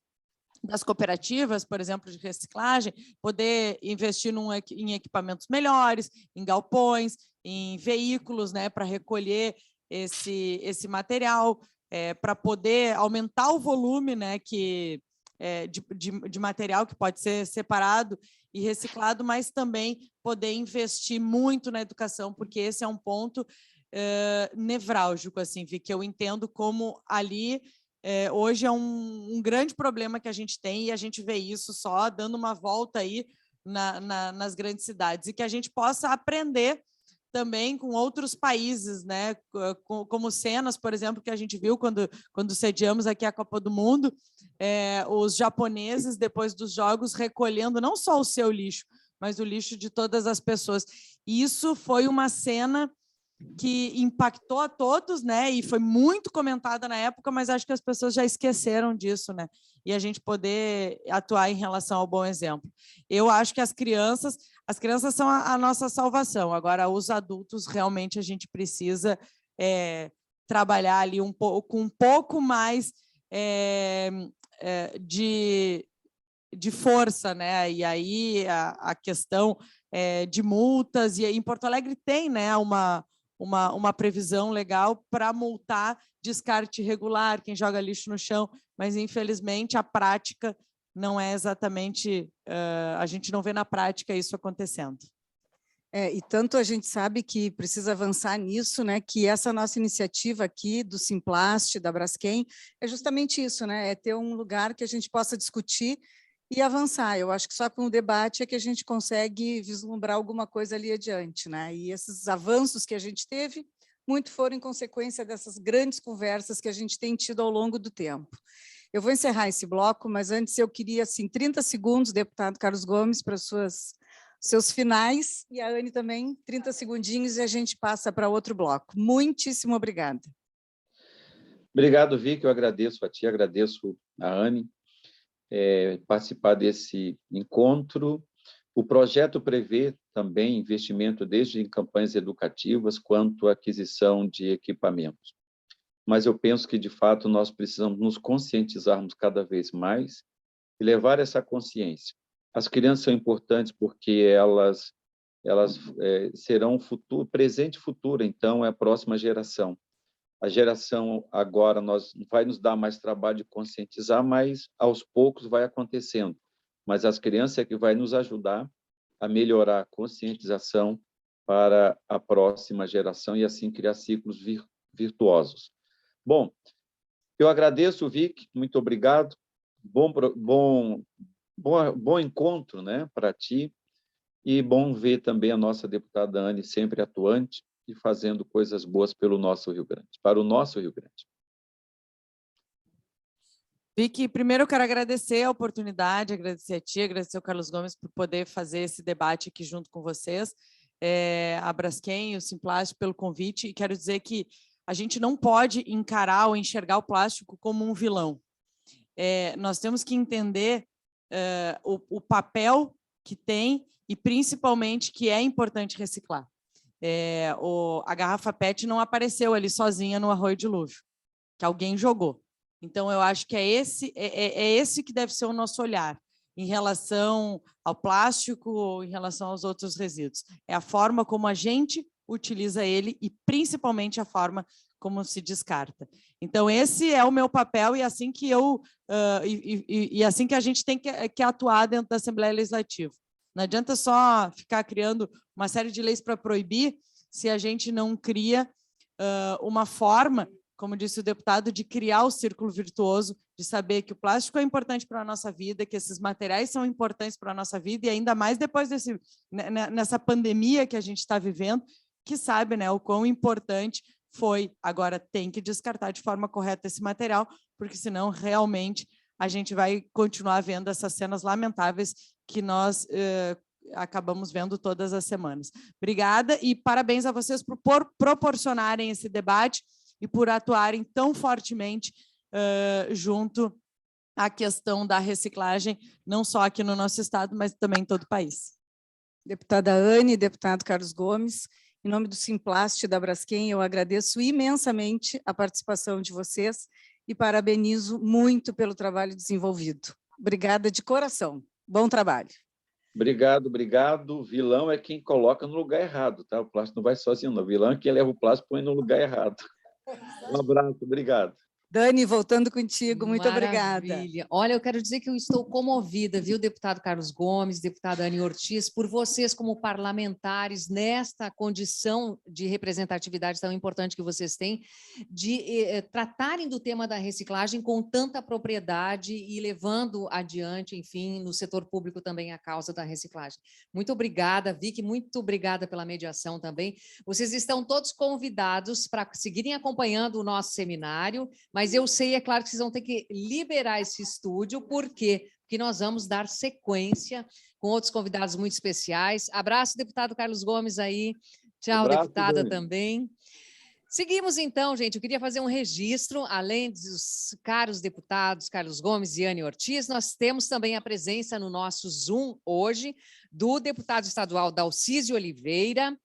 cooperativas, por exemplo, de reciclagem, poder investir em equipamentos melhores, em galpões, em veículos, né, para recolher esse material, para poder aumentar o volume, né, de material que pode ser separado e reciclado, mas também poder investir muito na educação, porque esse é um ponto nevrálgico, assim, que eu entendo como ali hoje é um grande problema que a gente tem, e a gente vê isso só dando uma volta aí nas grandes cidades, e que a gente possa aprender também com outros países, né? Como cenas, por exemplo, que a gente viu quando sediamos aqui a Copa do Mundo, os japoneses, depois dos jogos, recolhendo não só o seu lixo, mas o lixo de todas as pessoas. E isso foi uma cena que impactou a todos, né? E foi muito comentada na época, mas acho que as pessoas já esqueceram disso, né? E a gente poder atuar em relação ao bom exemplo. Eu acho que as crianças são a nossa salvação. Agora, os adultos, realmente, a gente precisa trabalhar ali com um pouco mais de força, né? E aí a questão de multas, e em Porto Alegre tem, né, uma previsão legal para multar descarte irregular, quem joga lixo no chão, mas infelizmente a prática não é exatamente, a gente não vê na prática isso acontecendo. E tanto a gente sabe que precisa avançar nisso, né? Que essa nossa iniciativa aqui do Simplast, da Braskem, é justamente isso, né? É ter um lugar que a gente possa discutir e avançar. Eu acho que só com o debate é que a gente consegue vislumbrar alguma coisa ali adiante, né? E esses avanços que a gente teve, muito foram em consequência dessas grandes conversas que a gente tem tido ao longo do tempo. Eu vou encerrar esse bloco, mas antes eu queria, assim, 30 segundos, deputado Carlos Gomes, para seus finais, e a Anne também, 30 segundinhos, e a gente passa para outro bloco. Muitíssimo obrigada. Obrigado, Vicky, eu agradeço a ti, agradeço a Anne, participar desse encontro. O projeto prevê também investimento desde em campanhas educativas quanto aquisição de equipamentos. Mas eu penso que, de fato, nós precisamos nos conscientizarmos cada vez mais e levar essa consciência. As crianças são importantes porque elas serão o futuro, presente e futuro, então é a próxima geração. A geração agora vai nos dar mais trabalho de conscientizar, mas aos poucos vai acontecendo. Mas as crianças é que vai nos ajudar a melhorar a conscientização para a próxima geração e assim criar ciclos virtuosos. Bom, eu agradeço, Vicky, muito obrigado. Bom encontro, né, para ti, e bom ver também a nossa deputada Anne sempre atuante e fazendo coisas boas pelo nosso Rio Grande, para o nosso Rio Grande. Vicky, primeiro eu quero agradecer a oportunidade, agradecer a ti, agradecer ao Carlos Gomes por poder fazer esse debate aqui junto com vocês, a Braskem e o Simplast pelo convite, e quero dizer que a gente não pode encarar ou enxergar o plástico como um vilão. Nós temos que entender o papel que tem e, principalmente, que é importante reciclar. A garrafa PET não apareceu ali sozinha no Arroio Dilúvio, que alguém jogou. Então, eu acho que é esse que deve ser o nosso olhar em relação ao plástico ou em relação aos outros resíduos. É a forma como a gente utiliza ele e, principalmente, a forma como se descarta. Então, esse é o meu papel e assim que assim que a gente tem que atuar dentro da Assembleia Legislativa. Não adianta só ficar criando uma série de leis para proibir se a gente não cria uma forma, como disse o deputado, de criar o círculo virtuoso, de saber que o plástico é importante para a nossa vida, que esses materiais são importantes para a nossa vida, e ainda mais depois nessa pandemia que a gente está vivendo, que sabe, né, o quão importante foi. Agora tem que descartar de forma correta esse material, porque senão realmente a gente vai continuar vendo essas cenas lamentáveis que nós acabamos vendo todas as semanas. Obrigada e parabéns a vocês por proporcionarem esse debate e por atuarem tão fortemente junto à questão da reciclagem, não só aqui no nosso estado, mas também em todo o país. Deputada Anne, deputado Carlos Gomes, em nome do Simplast da Braskem, eu agradeço imensamente a participação de vocês e parabenizo muito pelo trabalho desenvolvido. Obrigada de coração. Bom trabalho. Obrigado, obrigado. O vilão é quem coloca no lugar errado, tá? O plástico não vai sozinho, não. O vilão é quem leva o plástico e põe no lugar errado. Um abraço, obrigado. Dani, voltando contigo, muito obrigada. Maravilha. Olha, eu quero dizer que eu estou comovida, viu, deputado Carlos Gomes, deputada Anny Ortiz, por vocês como parlamentares, nesta condição de representatividade tão importante que vocês têm, de tratarem do tema da reciclagem com tanta propriedade e levando adiante, enfim, no setor público também a causa da reciclagem. Muito obrigada, Vicky, muito obrigada pela mediação também. Vocês estão todos convidados para seguirem acompanhando o nosso seminário, mas eu sei, é claro, que vocês vão ter que liberar esse estúdio, por quê? Porque nós vamos dar sequência com outros convidados muito especiais. Abraço, deputado Carlos Gomes aí. Tchau, Abraço, deputada Dani. também. Seguimos então, gente. Eu queria fazer um registro, além dos caros deputados Carlos Gomes e Anny Ortiz, nós temos também a presença no nosso Zoom hoje do deputado estadual Dalcísio Oliveira,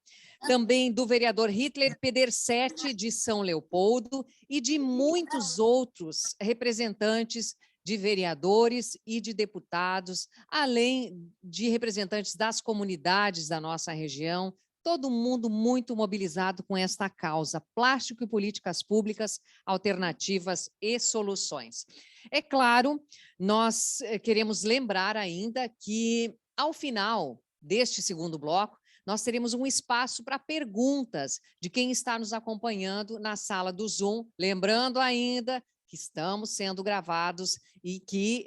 também do vereador Hitler Pedersetti, de São Leopoldo, e de muitos outros representantes de vereadores e de deputados, além de representantes das comunidades da nossa região, todo mundo muito mobilizado com esta causa, plástico e políticas públicas, alternativas e soluções. É claro, nós queremos lembrar ainda que, ao final deste segundo bloco, nós teremos um espaço para perguntas de quem está nos acompanhando na sala do Zoom, lembrando ainda que estamos sendo gravados e que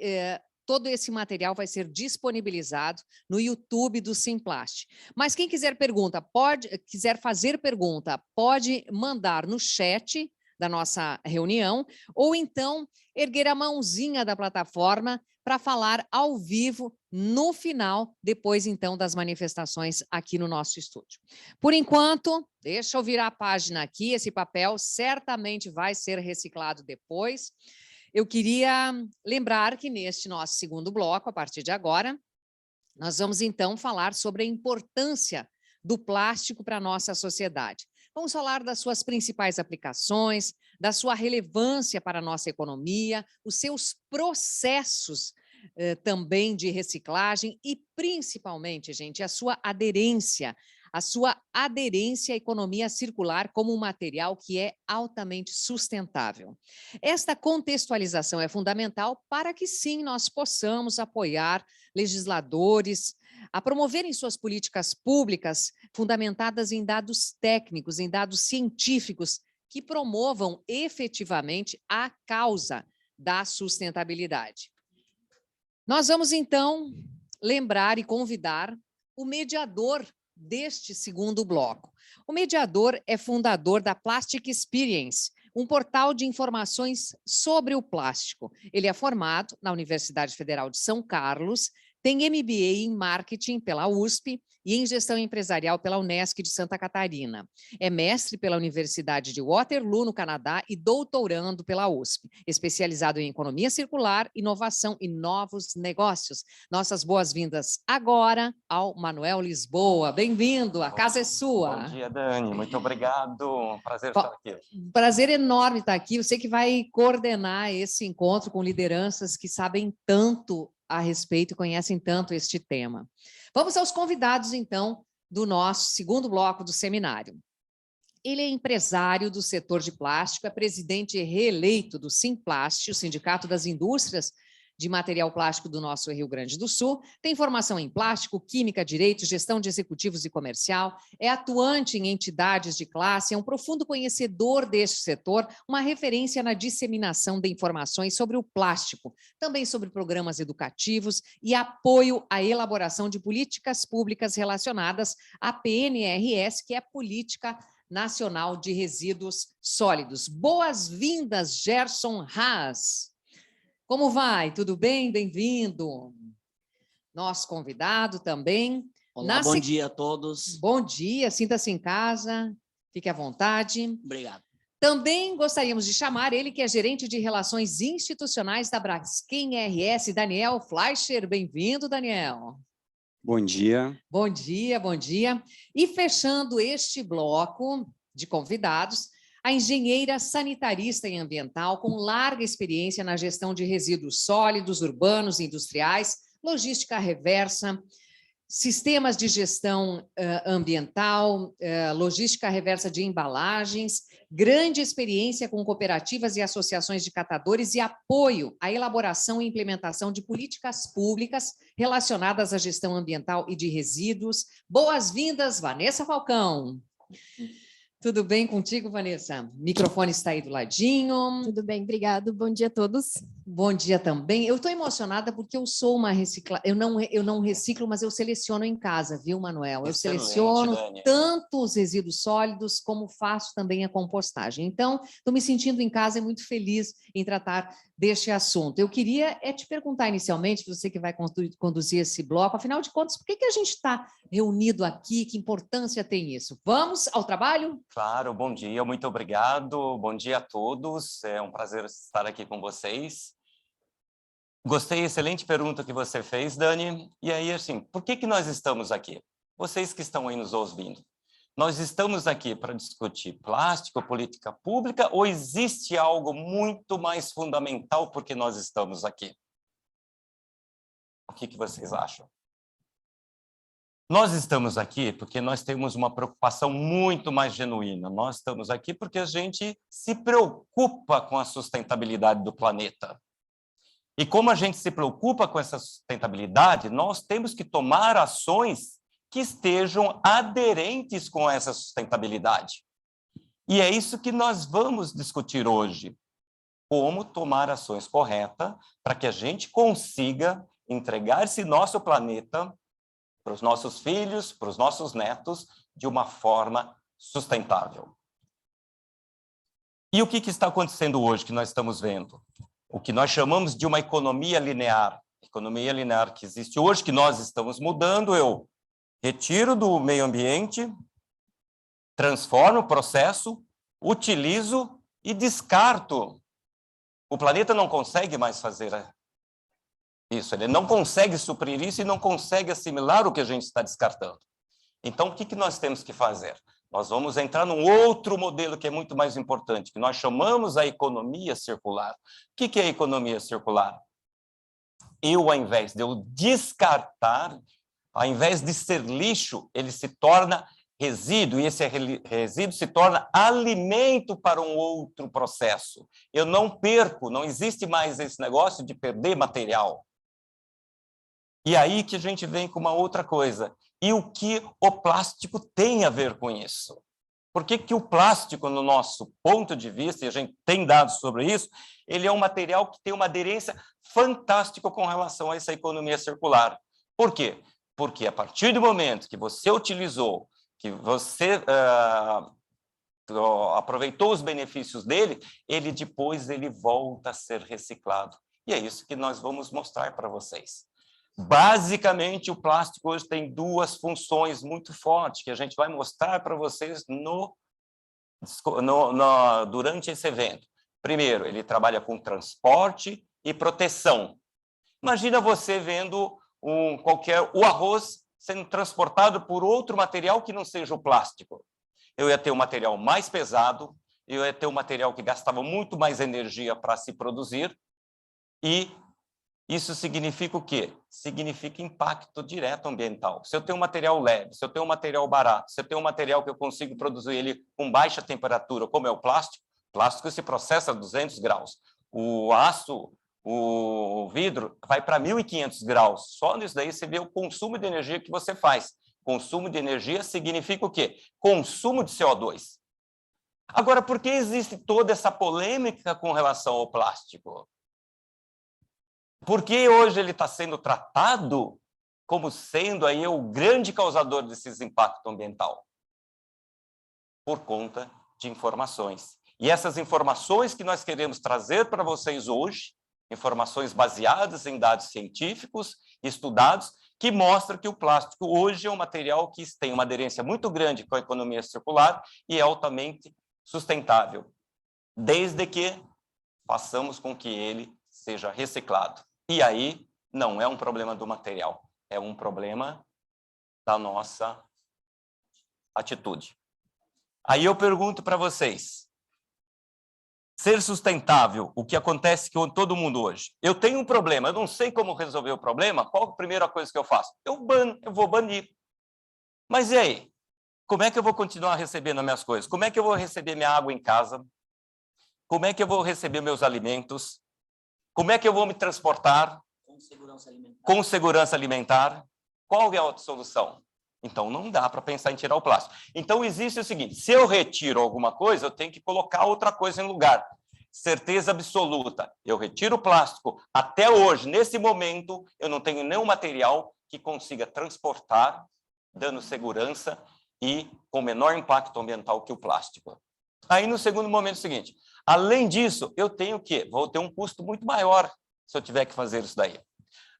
todo esse material vai ser disponibilizado no YouTube do Simplast. Mas quem quiser fazer pergunta, pode mandar no chat da nossa reunião, ou então erguer a mãozinha da plataforma para falar ao vivo no final, depois então das manifestações aqui no nosso estúdio. Por enquanto, deixa eu virar a página aqui, esse papel certamente vai ser reciclado depois. Eu queria lembrar que neste nosso segundo bloco, a partir de agora, nós vamos então falar sobre a importância do plástico para a nossa sociedade. Vamos falar das suas principais aplicações, da sua relevância para a nossa economia, os seus processos também de reciclagem e, principalmente, gente, a sua aderência à economia circular como um material que é altamente sustentável. Esta contextualização é fundamental para que, sim, nós possamos apoiar legisladores a promoverem suas políticas públicas fundamentadas em dados técnicos, em dados científicos, que promovam efetivamente a causa da sustentabilidade. Nós vamos, então, lembrar e convidar o mediador deste segundo bloco. O mediador é fundador da Plastic Experience, um portal de informações sobre o plástico. Ele é formado na Universidade Federal de São Carlos, tem MBA em Marketing pela USP e em Gestão Empresarial pela Unesc de Santa Catarina. É mestre pela Universidade de Waterloo, no Canadá, e doutorando pela USP, especializado em Economia Circular, Inovação e Novos Negócios. Nossas boas-vindas agora ao Manuel Lisboa. Bem-vindo, a casa é sua. Bom dia, Dani. Muito obrigado. Prazer estar aqui. Prazer enorme estar aqui. Você que vai coordenar esse encontro com lideranças que sabem tanto a respeito e conhecem tanto este tema. Vamos aos convidados, então, do nosso segundo bloco do seminário. Ele é empresário do setor de plástico, é presidente reeleito do Simplast, o Sindicato das Indústrias de Material Plástico do nosso Rio Grande do Sul, tem formação em plástico, química, direito, gestão de executivos e comercial, é atuante em entidades de classe, é um profundo conhecedor deste setor, uma referência na disseminação de informações sobre o plástico, também sobre programas educativos e apoio à elaboração de políticas públicas relacionadas à PNRS, que é a Política Nacional de Resíduos Sólidos. Boas-vindas, Gerson Haas. Como vai? Tudo bem? Bem-vindo. Nosso convidado também. Olá, bom dia a todos. Bom dia, sinta-se em casa, fique à vontade. Obrigado. Também gostaríamos de chamar ele, que é gerente de Relações Institucionais da Braskem RS, Daniel Fleischer. Bem-vindo, Daniel. Bom dia. Bom dia, bom dia. E fechando este bloco de convidados, a engenheira sanitarista e ambiental com larga experiência na gestão de resíduos sólidos, urbanos e industriais, logística reversa, sistemas de gestão ambiental, logística reversa de embalagens, grande experiência com cooperativas e associações de catadores e apoio à elaboração e implementação de políticas públicas relacionadas à gestão ambiental e de resíduos. Boas-vindas, Vanessa Falcão. Tudo bem contigo, Vanessa? O microfone está aí do ladinho. Tudo bem, obrigado. Bom dia a todos. Bom dia também. Eu estou emocionada porque eu sou uma recicla... eu não reciclo, mas eu seleciono em casa, viu, Manuel? Eu seleciono Dani. tanto os resíduos sólidos como faço também a compostagem. Então, estou me sentindo em casa e muito feliz em tratar deste assunto. Eu queria te perguntar inicialmente, você que vai conduzir esse bloco, afinal de contas, por que a gente está reunido aqui? Que importância tem isso? Vamos ao trabalho? Claro, bom dia, muito obrigado. Bom dia a todos. É um prazer estar aqui com vocês. Gostei, excelente pergunta que você fez, Dani. E aí, assim, por que nós estamos aqui? Vocês que estão aí nos ouvindo. Nós estamos aqui para discutir plástico, política pública, ou existe algo muito mais fundamental por que nós estamos aqui? O que vocês acham? Nós estamos aqui porque nós temos uma preocupação muito mais genuína. Nós estamos aqui porque a gente se preocupa com a sustentabilidade do planeta. E como a gente se preocupa com essa sustentabilidade, nós temos que tomar ações que estejam aderentes com essa sustentabilidade. E é isso que nós vamos discutir hoje. Como tomar ações corretas para que a gente consiga entregar esse nosso planeta para os nossos filhos, para os nossos netos, de uma forma sustentável. E o que está acontecendo hoje, que nós estamos vendo? O que nós chamamos de uma economia linear. Economia linear que existe hoje, que nós estamos mudando, eu retiro do meio ambiente, transformo o processo, utilizo e descarto. O planeta não consegue mais fazer isso, ele não consegue suprir isso e não consegue assimilar o que a gente está descartando. Então, o que nós temos que fazer? Nós vamos entrar num outro modelo que é muito mais importante, que nós chamamos a economia circular. O que é a economia circular? Eu, ao invés de eu descartar, ao invés de ser lixo, ele se torna resíduo, e esse resíduo se torna alimento para um outro processo. Eu não perco, não existe mais esse negócio de perder material. E aí que a gente vem com uma outra coisa. E o que o plástico tem a ver com isso? Por que o plástico, no nosso ponto de vista, e a gente tem dados sobre isso, ele é um material que tem uma aderência fantástica com relação a essa economia circular. Por quê? Porque a partir do momento que você utilizou, que você aproveitou os benefícios dele, ele depois volta a ser reciclado. E é isso que nós vamos mostrar para vocês. Basicamente, o plástico hoje tem duas funções muito fortes, que a gente vai mostrar para vocês durante esse evento. Primeiro, ele trabalha com transporte e proteção. Imagina você vendo o arroz sendo transportado por outro material que não seja o plástico. Eu ia ter um material mais pesado, eu ia ter um material que gastava muito mais energia para se produzir, e isso significa o quê? Significa impacto direto ambiental. Se eu tenho um material leve, se eu tenho um material barato, se eu tenho um material que eu consigo produzir ele com baixa temperatura, como é o plástico se processa a 200 graus. O aço, o vidro, vai para 1.500 graus. Só nisso daí você vê o consumo de energia que você faz. Consumo de energia significa o quê? Consumo de CO2. Agora, por que existe toda essa polêmica com relação ao plástico? Por que hoje ele está sendo tratado como sendo aí o grande causador desses impactos ambientais? Por conta de informações. E essas informações que nós queremos trazer para vocês hoje, informações baseadas em dados científicos, estudados, que mostram que o plástico hoje é um material que tem uma aderência muito grande com a economia circular e é altamente sustentável, desde que façamos com que ele seja reciclado. E aí não é um problema do material, é um problema da nossa atitude. Aí eu pergunto para vocês, Ser sustentável, o que acontece com todo mundo hoje. Eu tenho um problema, eu não sei como resolver o problema, qual a primeira coisa que eu faço? Eu vou banir. Mas e aí? Como é que eu vou continuar recebendo as minhas coisas? Como é que eu vou receber minha água em casa? Como é que eu vou receber meus alimentos? Como é que eu vou me transportar? Com segurança alimentar. Qual é a outra solução? Então, não dá para pensar em tirar o plástico. Então, existe o seguinte, se eu retiro alguma coisa, eu tenho que colocar outra coisa em lugar. Certeza absoluta, eu retiro o plástico. Até hoje, nesse momento, eu não tenho nenhum material que consiga transportar, dando segurança e com menor impacto ambiental que o plástico. Aí, no segundo momento, é o seguinte, além disso, eu tenho o quê? Vou ter um custo muito maior se eu tiver que fazer isso daí.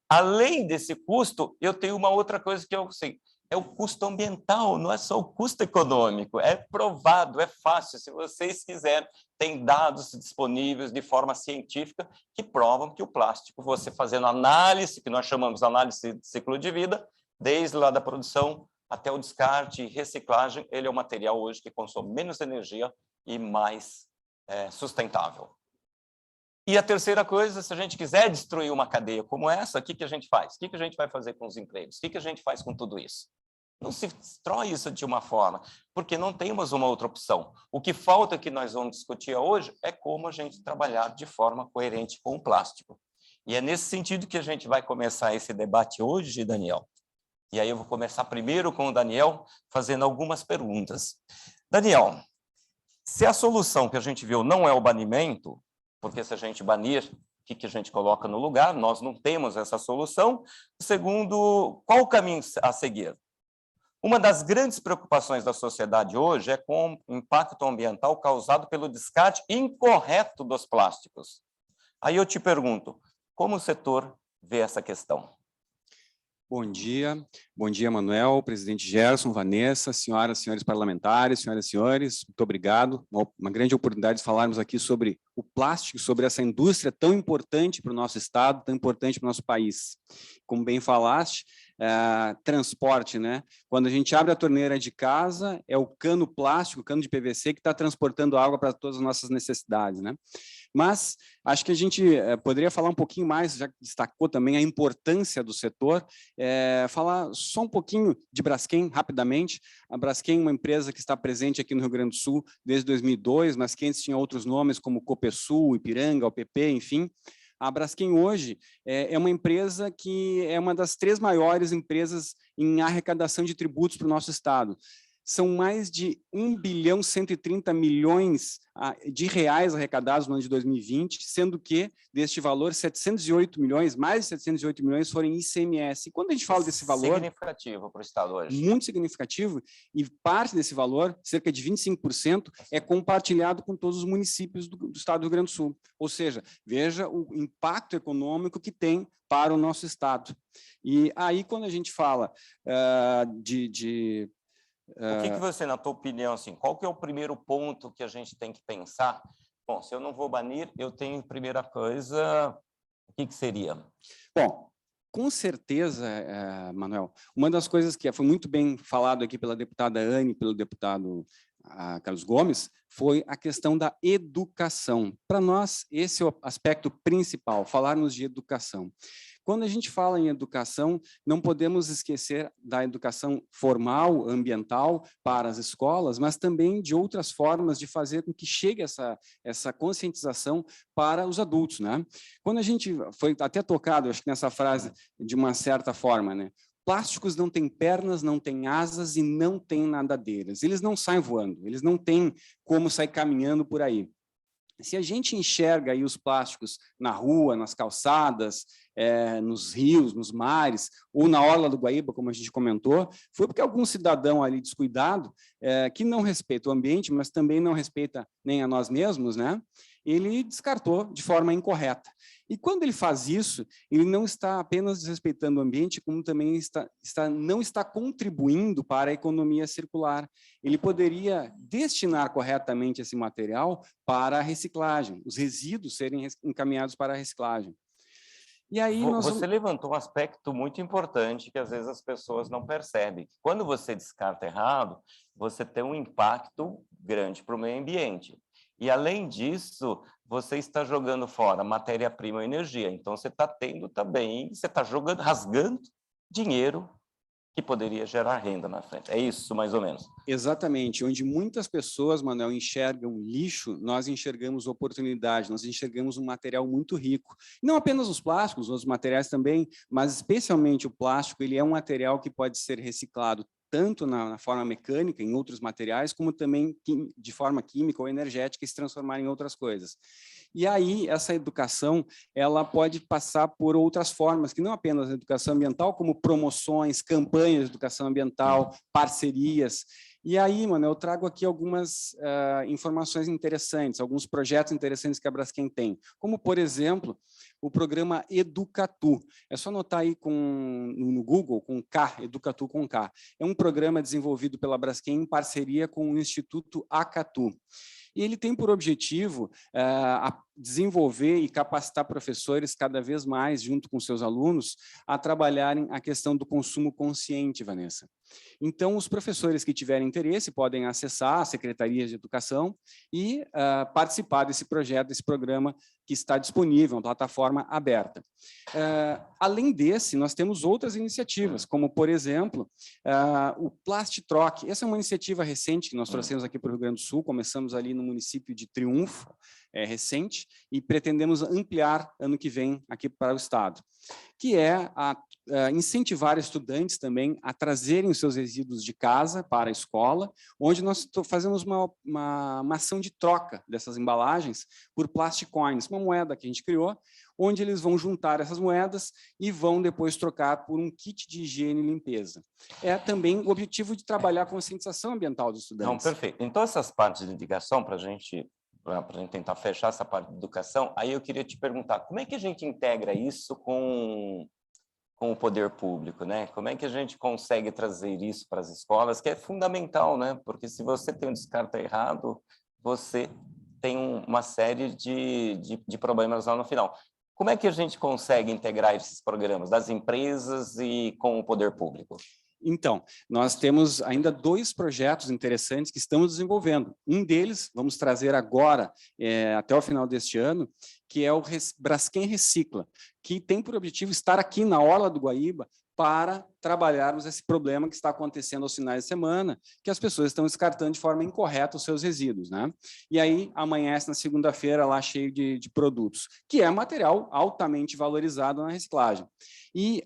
Além desse custo, eu tenho uma outra coisa que eu sei, é o custo ambiental, não é só o custo econômico, é provado, é fácil, se vocês quiserem, tem dados disponíveis de forma científica que provam que o plástico, você fazendo análise, que nós chamamos de análise de ciclo de vida, desde lá da produção até o descarte e reciclagem, ele é o material hoje que consome menos energia e mais sustentável. E a terceira coisa, se a gente quiser destruir uma cadeia como essa, o que a gente faz? O que a gente vai fazer com os empregos? O que a gente faz com tudo isso? Não se destrói isso de uma forma, porque não temos uma outra opção. O que falta que nós vamos discutir hoje é como a gente trabalhar de forma coerente com o plástico. E é nesse sentido que a gente vai começar esse debate hoje, Daniel. E aí eu vou começar primeiro com o Daniel, fazendo algumas perguntas. Daniel, se a solução que a gente viu não é o banimento, porque se a gente banir, o que a gente coloca no lugar? Nós não temos essa solução. Segundo, qual o caminho a seguir? Uma das grandes preocupações da sociedade hoje é com o impacto ambiental causado pelo descarte incorreto dos plásticos. Aí eu te pergunto, como o setor vê essa questão? Bom dia, Manuel, presidente Gerson, Vanessa, senhoras e senhores parlamentares, senhoras e senhores, muito obrigado. Uma grande oportunidade de falarmos aqui sobre o plástico, sobre essa indústria tão importante para o nosso estado, tão importante para o nosso país. Como bem falaste, transporte, né? Quando a gente abre a torneira de casa, é o cano plástico, o cano de PVC que está transportando água para todas as nossas necessidades, né? Mas acho que a gente poderia falar um pouquinho mais, já que destacou também a importância do setor, falar só um pouquinho de Braskem, rapidamente. A Braskem é uma empresa que está presente aqui no Rio Grande do Sul desde 2002, mas que antes tinha outros nomes como Copesul, Ipiranga, OPP, enfim. A Braskem hoje é uma empresa que é uma das 3 maiores empresas em arrecadação de tributos para o nosso estado. São mais de 1,130 bilhão de reais arrecadados no ano de 2020, sendo que, deste valor, 708 milhões, mais de 708 milhões foram em ICMS. E quando a gente fala desse valor... Significativo para o Estado hoje. Muito significativo, e parte desse valor, cerca de 25%, é compartilhado com todos os municípios do Estado do Rio Grande do Sul. Ou seja, veja o impacto econômico que tem para o nosso Estado. E aí, quando a gente fala O que você, na tua opinião, assim, qual que é o primeiro ponto que a gente tem que pensar? Bom, se eu não vou banir, eu tenho primeira coisa, o que seria? Bom, com certeza, Manuel, uma das coisas que foi muito bem falado aqui pela deputada Anne, pelo deputado Carlos Gomes, foi a questão da educação. Para nós, esse é o aspecto principal, falarmos de educação. Quando a gente fala em educação, não podemos esquecer da educação formal, ambiental, para as escolas, mas também de outras formas de fazer com que chegue essa conscientização para os adultos, né? Quando a gente foi até tocado, acho que nessa frase, de uma certa forma, né? Plásticos não têm pernas, não têm asas e não têm nadadeiras. Eles não saem voando, eles não têm como sair caminhando por aí. Se a gente enxerga aí os plásticos na rua, nas calçadas, nos rios, nos mares, ou na orla do Guaíba, como a gente comentou, foi porque algum cidadão ali descuidado, que não respeita o ambiente, mas também não respeita nem a nós mesmos, né? Ele descartou de forma incorreta. E quando ele faz isso, ele não está apenas desrespeitando o ambiente, como também não está contribuindo para a economia circular. Ele poderia destinar corretamente esse material para a reciclagem, os resíduos serem encaminhados para a reciclagem. E aí você levantou um aspecto muito importante que às vezes as pessoas não percebem. Quando você descarta errado, você tem um impacto grande para o meio ambiente. E, além disso, você está jogando fora matéria-prima e energia. Então, você está tendo também, você está jogando, rasgando dinheiro que poderia gerar renda na frente. É isso, mais ou menos. Exatamente. Onde muitas pessoas, Manuel, enxergam lixo, nós enxergamos oportunidade, nós enxergamos um material muito rico. Não apenas os plásticos, os materiais também, mas especialmente o plástico, ele é um material que pode ser reciclado tanto na forma mecânica, em outros materiais, como também de forma química ou energética e se transformar em outras coisas. E aí, essa educação, ela pode passar por outras formas, que não apenas a educação ambiental, como promoções, campanhas de educação ambiental, parcerias. E aí, mano, eu trago aqui algumas informações interessantes, alguns projetos interessantes que a Braskem tem, como, por exemplo, o programa Educatu. É só anotar aí no Google, com K, Educatu com K. É um programa desenvolvido pela Braskem em parceria com o Instituto Acatu. E ele tem por objetivo desenvolver e capacitar professores cada vez mais, junto com seus alunos, a trabalharem a questão do consumo consciente, Vanessa. Então, os professores que tiverem interesse podem acessar a Secretaria de Educação e participar desse projeto, desse programa que está disponível, uma plataforma aberta. Além desse, nós temos outras iniciativas, como, por exemplo, o Plastitroc. Essa é uma iniciativa recente que nós trouxemos aqui para o Rio Grande do Sul, começamos ali no município de Triunfo, recente, e pretendemos ampliar ano que vem aqui para o estado, que é incentivar estudantes também a trazerem os seus resíduos de casa para a escola, onde nós fazemos uma ação de troca dessas embalagens por Plastic Coins, uma moeda que a gente criou, onde eles vão juntar essas moedas e vão depois trocar por um kit de higiene e limpeza. É também o objetivo de trabalhar a conscientização ambiental dos estudantes. Não, perfeito. Então, essas partes de educação, para a gente tentar fechar essa parte de educação, aí eu queria te perguntar, como é que a gente integra isso com o poder público, né? Como é que a gente consegue trazer isso para as escolas, que é fundamental, né? Porque se você tem um descarte errado, você tem uma série de problemas lá no final. Como é que a gente consegue integrar esses programas das empresas e com o poder público? Então, nós temos ainda 2 projetos interessantes que estamos desenvolvendo. Um deles, vamos trazer agora, até o final deste ano, que é o Braskem Recicla, que tem por objetivo estar aqui na Orla do Guaíba para trabalharmos esse problema que está acontecendo aos finais de semana, que as pessoas estão descartando de forma incorreta os seus resíduos, né? E aí amanhece na segunda-feira lá cheio de produtos, que é material altamente valorizado na reciclagem. E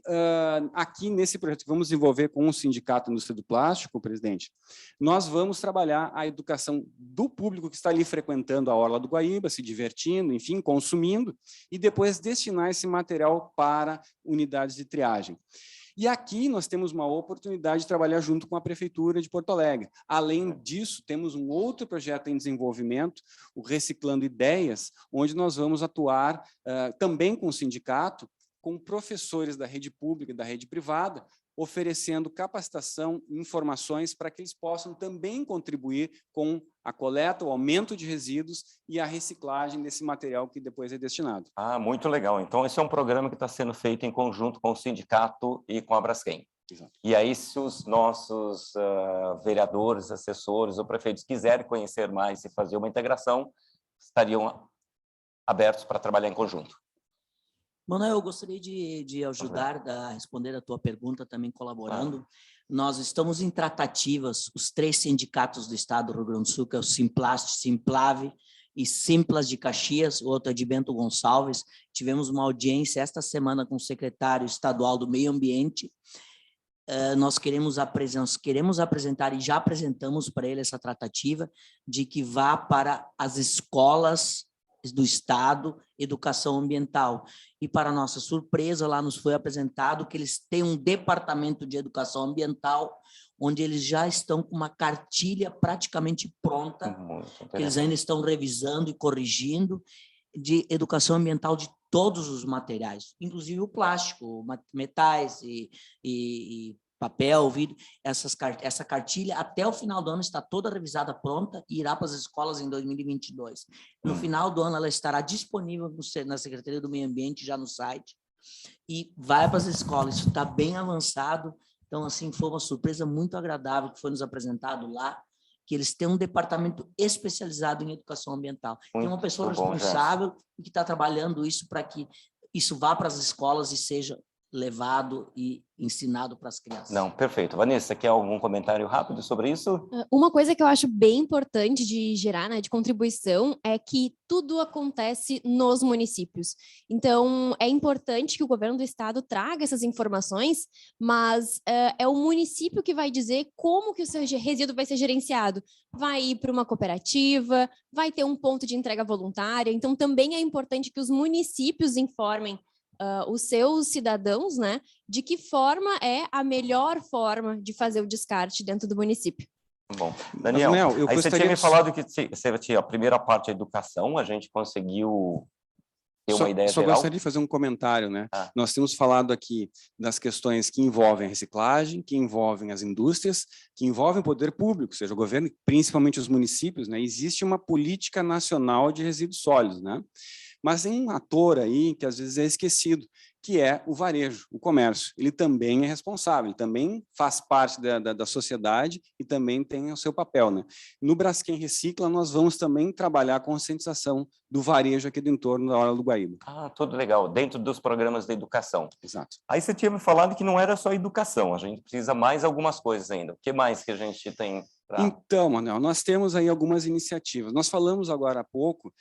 aqui nesse projeto que vamos desenvolver com o Sindicato da Indústria do Plástico, presidente, nós vamos trabalhar a educação do público que está ali frequentando a Orla do Guaíba, se divertindo, enfim, consumindo, e depois destinar esse material para unidades de triagem. E aqui nós temos uma oportunidade de trabalhar junto com a Prefeitura de Porto Alegre. Além disso, temos um outro projeto em desenvolvimento, o Reciclando Ideias, onde nós vamos atuar também com o sindicato, com professores da rede pública e da rede privada, oferecendo capacitação e informações para que eles possam também contribuir com a coleta, o aumento de resíduos e a reciclagem desse material que depois é destinado. Ah, muito legal. Então, esse é um programa que está sendo feito em conjunto com o sindicato e com a Braskem. Exato. E aí, se os nossos vereadores, assessores ou prefeitos quiserem conhecer mais e fazer uma integração, estariam abertos para trabalhar em conjunto. Manuel, eu gostaria de ajudar a responder a tua pergunta, também colaborando. Claro. Nós estamos em tratativas, os 3 sindicatos do estado do Rio Grande do Sul, que é o Simplast, Simplave e Simplas de Caxias, o outro é de Bento Gonçalves. Tivemos uma audiência esta semana com o secretário estadual do Meio Ambiente. Nós queremos apresentar, e já apresentamos para ele essa tratativa, de que vá para as escolas do estado, educação ambiental. E, para nossa surpresa, lá nos foi apresentado que eles têm um departamento de educação ambiental, onde eles já estão com uma cartilha praticamente pronta, que eles ainda estão revisando e corrigindo, de educação ambiental de todos os materiais, inclusive o plástico, metais e papel, vidro. Essa cartilha, até o final do ano, está toda revisada, pronta, e irá para as escolas em 2022. No final do ano, ela estará disponível na Secretaria do Meio Ambiente, já no site, e vai para as escolas. Isso está bem avançado. Então, assim, foi uma surpresa muito agradável que foi nos apresentado lá, que eles têm um departamento especializado em educação ambiental. Tem uma pessoa Muito bom, responsável que está trabalhando isso para que isso vá para as escolas e seja levado e ensinado para as crianças. Não, perfeito. Vanessa, quer algum comentário rápido sobre isso? Uma coisa que eu acho bem importante de gerar, né, de contribuição, é que tudo acontece nos municípios. Então, é importante que o governo do estado traga essas informações, mas é o município que vai dizer como que o seu resíduo vai ser gerenciado. Vai ir para uma cooperativa, vai ter um ponto de entrega voluntária. Então, também é importante que os municípios informem os seus cidadãos, né, de que forma é a melhor forma de fazer o descarte dentro do município. Bom, Daniel, aí você tinha me falado que você tinha a primeira parte da educação, a gente conseguiu ter uma ideia Só geral. gostaria de fazer um comentário, né? Nós temos falado aqui das questões que envolvem a reciclagem, que envolvem as indústrias, que envolvem o poder público, seja o governo, principalmente os municípios, né? Existe uma política nacional de resíduos sólidos, né? Mas tem um ator aí que às vezes é esquecido, que é o varejo, o comércio. Ele também é responsável, ele também faz parte da sociedade e também tem o seu papel, né? No Braskem Recicla, nós vamos também trabalhar a conscientização do varejo aqui do entorno da Orla do Guaíba. Tudo legal, dentro dos programas de educação. Exato. Aí você tinha me falado que não era só educação, a gente precisa mais algumas coisas ainda. O que mais que a gente tem? Então, Manuel, nós temos aí algumas iniciativas. Nós falamos agora há pouco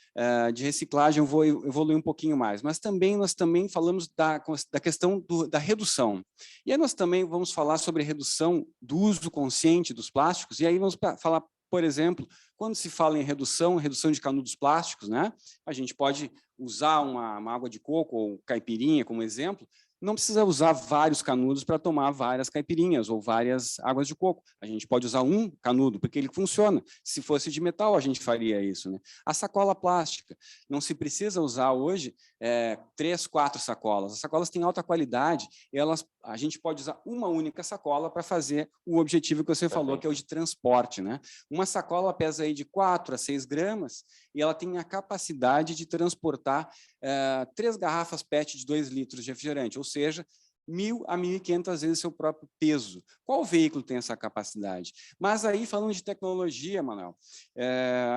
de reciclagem, eu vou evoluir um pouquinho mais, mas nós também falamos da questão da redução. E aí nós também vamos falar sobre redução do uso consciente dos plásticos, e aí vamos falar, por exemplo, quando se fala em redução de canudos plásticos, né? A gente pode usar uma água de coco ou caipirinha como exemplo. Não precisa usar vários canudos para tomar várias caipirinhas ou várias águas de coco. A gente pode usar um canudo, porque ele funciona. Se fosse de metal, a gente faria isso, né? A sacola plástica. Não se precisa usar hoje 3, 4 sacolas. As sacolas têm alta qualidade e a gente pode usar uma única sacola para fazer o objetivo que você falou, que é o de transporte, né? Uma sacola pesa aí de 4 a 6 gramas e ela tem a capacidade de transportar 3 garrafas PET de 2 litros de refrigerante, ou seja, 1.000 a 1.500 vezes seu próprio peso. Qual veículo tem essa capacidade? Mas aí, falando de tecnologia, Manuel,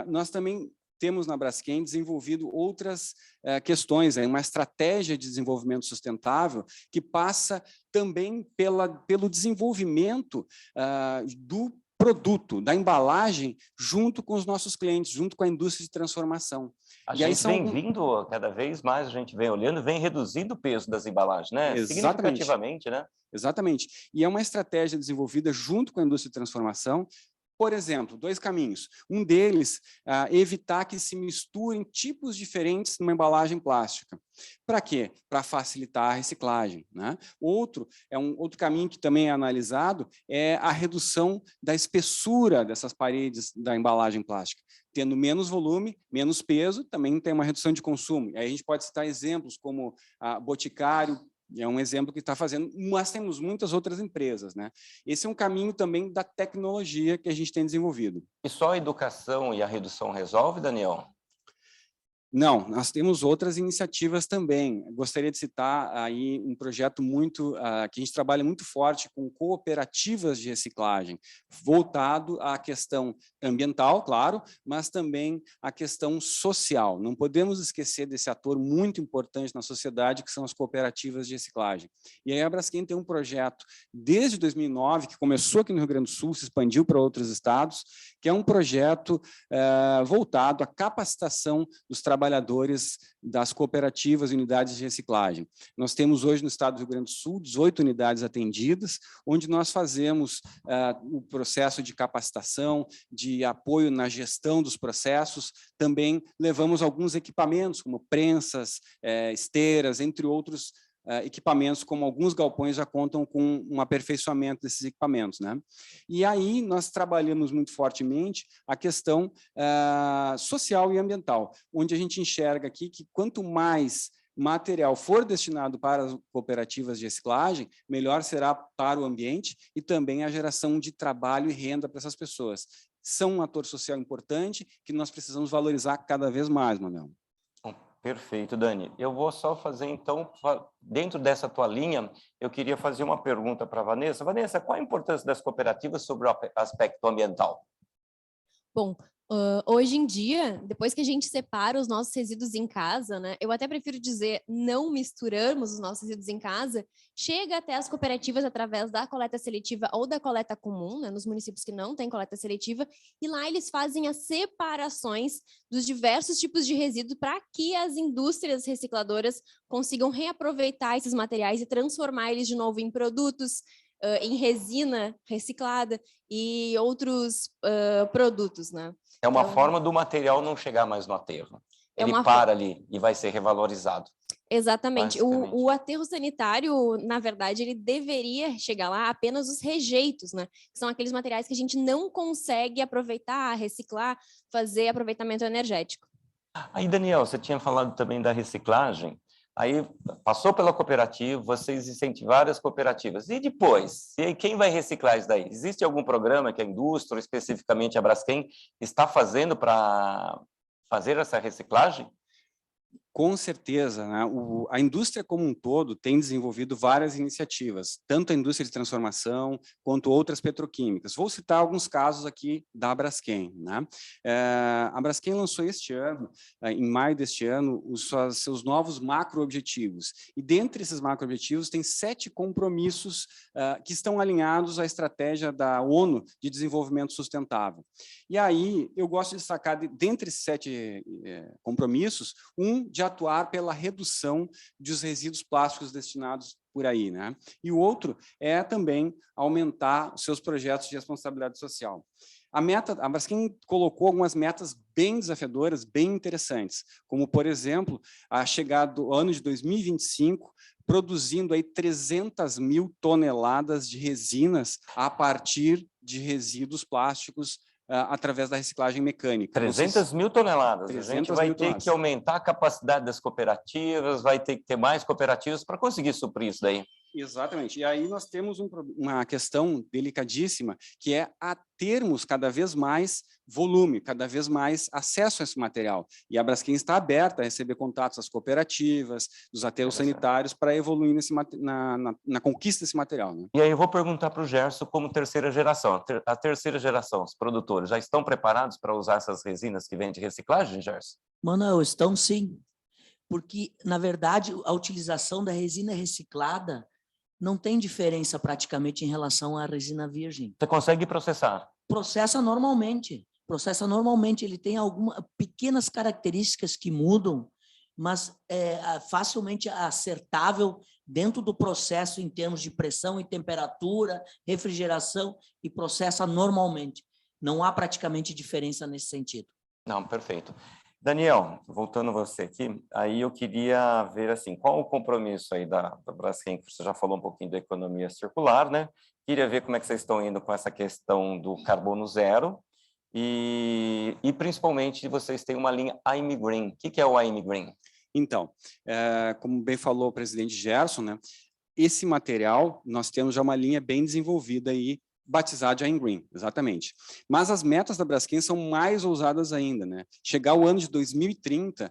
nós também temos na Braskem desenvolvido outras questões, uma estratégia de desenvolvimento sustentável que passa também pelo desenvolvimento do produto, da embalagem, junto com os nossos clientes, junto com a indústria de transformação. A gente vem vindo, cada vez mais a gente vem olhando, vem reduzindo o peso das embalagens, né? Exatamente. Significativamente, né? Exatamente. E é uma estratégia desenvolvida junto com a indústria de transformação. Por exemplo, 2 caminhos. Um deles, evitar que se misturem tipos diferentes numa embalagem plástica. Para quê? Para facilitar a reciclagem, né? Outro caminho que também é analisado é a redução da espessura dessas paredes da embalagem plástica. Tendo menos volume, menos peso, também tem uma redução de consumo. Aí a gente pode citar exemplos como a Boticário, é um exemplo que está fazendo, mas temos muitas outras empresas, né? Esse é um caminho também da tecnologia que a gente tem desenvolvido. E só a educação e a redução resolve, Daniel? Não, nós temos outras iniciativas também. Gostaria de citar aí um projeto que a gente trabalha muito forte com cooperativas de reciclagem, voltado à questão ambiental, claro, mas também à questão social. Não podemos esquecer desse ator muito importante na sociedade, que são as cooperativas de reciclagem. E aí a Braskem tem um projeto desde 2009, que começou aqui no Rio Grande do Sul, se expandiu para outros estados, que é um projeto voltado à capacitação dos trabalhadores das cooperativas e unidades de reciclagem. Nós temos hoje no estado do Rio Grande do Sul 18 unidades atendidas, onde nós fazemos o processo de capacitação, de apoio na gestão dos processos, também levamos alguns equipamentos, como prensas, esteiras, entre outros equipamentos, como alguns galpões já contam com um aperfeiçoamento desses equipamentos, né? E aí nós trabalhamos muito fortemente a questão social e ambiental, onde a gente enxerga aqui que quanto mais material for destinado para as cooperativas de reciclagem, melhor será para o ambiente e também a geração de trabalho e renda para essas pessoas. São um ator social importante que nós precisamos valorizar cada vez mais, Manuel. Perfeito, Dani. Eu vou só fazer, então, dentro dessa tua linha, eu queria fazer uma pergunta para a Vanessa. Vanessa, qual a importância das cooperativas sobre o aspecto ambiental? Bom, hoje em dia, depois que a gente separa os nossos resíduos em casa, né, eu até prefiro dizer não misturamos os nossos resíduos em casa, chega até as cooperativas através da coleta seletiva ou da coleta comum, né, nos municípios que não têm coleta seletiva, e lá eles fazem as separações dos diversos tipos de resíduos para que as indústrias recicladoras consigam reaproveitar esses materiais e transformar eles de novo em produtos, em resina reciclada e outros produtos, né? É uma Então, forma do material não chegar mais no aterro. É Ele uma para ali e vai ser revalorizado. Exatamente. Basicamente. O aterro sanitário, na verdade, ele deveria chegar lá apenas os rejeitos, né? Que são aqueles materiais que a gente não consegue aproveitar, reciclar, fazer aproveitamento energético. Aí, Daniel, você tinha falado também da reciclagem. Aí passou pela cooperativa, vocês incentivaram as cooperativas. E depois? E aí, quem vai reciclar isso daí? Existe algum programa que a indústria, especificamente a Braskem, está fazendo para fazer essa reciclagem? Com certeza, né? A indústria como um todo tem desenvolvido várias iniciativas, tanto a indústria de transformação quanto outras petroquímicas. Vou citar alguns casos aqui da Braskem, né? A Braskem lançou este ano, em maio deste ano, os seus novos macro-objetivos. E dentre esses macro-objetivos tem 7 compromissos que estão alinhados à estratégia da ONU de desenvolvimento sustentável. E aí eu gosto de destacar, dentre esses 7 compromissos, de atuar pela redução dos resíduos plásticos destinados por aí, né? E o outro é também aumentar os seus projetos de responsabilidade social. A Braskem colocou algumas metas bem desafiadoras, bem interessantes, como, por exemplo, a chegada do ano de 2025, produzindo aí 300 mil toneladas de resinas a partir de resíduos plásticos através da reciclagem mecânica. 300 mil toneladas. 300 a gente vai mil ter toneladas. que aumentar a capacidade das cooperativas, vai ter que ter mais cooperativas para conseguir suprir isso daí. Exatamente. E aí nós temos uma questão delicadíssima, que é a termos cada vez mais volume, cada vez mais acesso a esse material. E a Braskem está aberta a receber contatos das cooperativas, dos aterros sanitários, para evoluir na conquista desse material, né? E aí eu vou perguntar para o Gerson como terceira geração. A terceira geração, os produtores, já estão preparados para usar essas resinas que vêm de reciclagem, Gerson? Manuel, estão sim. Porque, na verdade, a utilização da resina reciclada não tem diferença praticamente em relação à resina virgem. Você consegue processar? Processa normalmente. Ele tem algumas pequenas características que mudam, mas é facilmente acertável dentro do processo em termos de pressão e temperatura, refrigeração, e processa normalmente. Não há praticamente diferença nesse sentido. Não, perfeito. Daniel, voltando a você aqui, aí eu queria ver assim, qual o compromisso aí da Braskem, que você já falou um pouquinho da economia circular, né? Queria ver como é que vocês estão indo com essa questão do carbono zero e principalmente vocês têm uma linha I'm Green. O que é o I'm Green? Então, como bem falou o presidente Gerson, né? Esse material, nós temos já uma linha bem desenvolvida aí, batizado de I'm Green, exatamente. Mas as metas da Braskem são mais ousadas ainda, né? Chegar ao ano de 2030,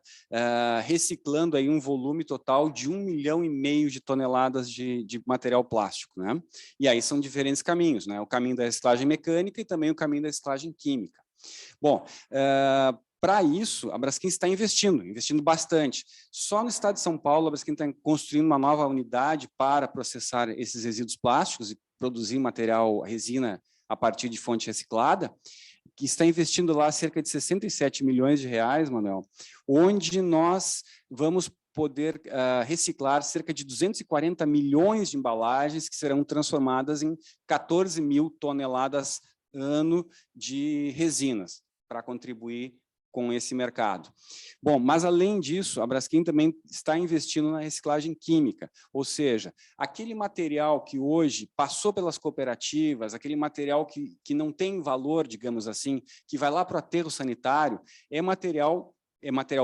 reciclando aí um volume total de 1,5 milhão de toneladas de material plástico, né? E aí são diferentes caminhos, né? O caminho da reciclagem mecânica e também o caminho da reciclagem química. Bom, para isso, a Braskem está investindo bastante. Só no estado de São Paulo, a Braskem está construindo uma nova unidade para processar esses resíduos plásticos e produzir material resina a partir de fonte reciclada, que está investindo lá cerca de 67 milhões de reais, Manuel, onde nós vamos poder reciclar cerca de 240 milhões de embalagens que serão transformadas em 14 mil toneladas ano de resinas para contribuir com esse mercado. Bom, mas além disso, a Braskem também está investindo na reciclagem química, ou seja, aquele material que hoje passou pelas cooperativas, aquele material que não tem valor, digamos assim, que vai lá para o aterro sanitário, é material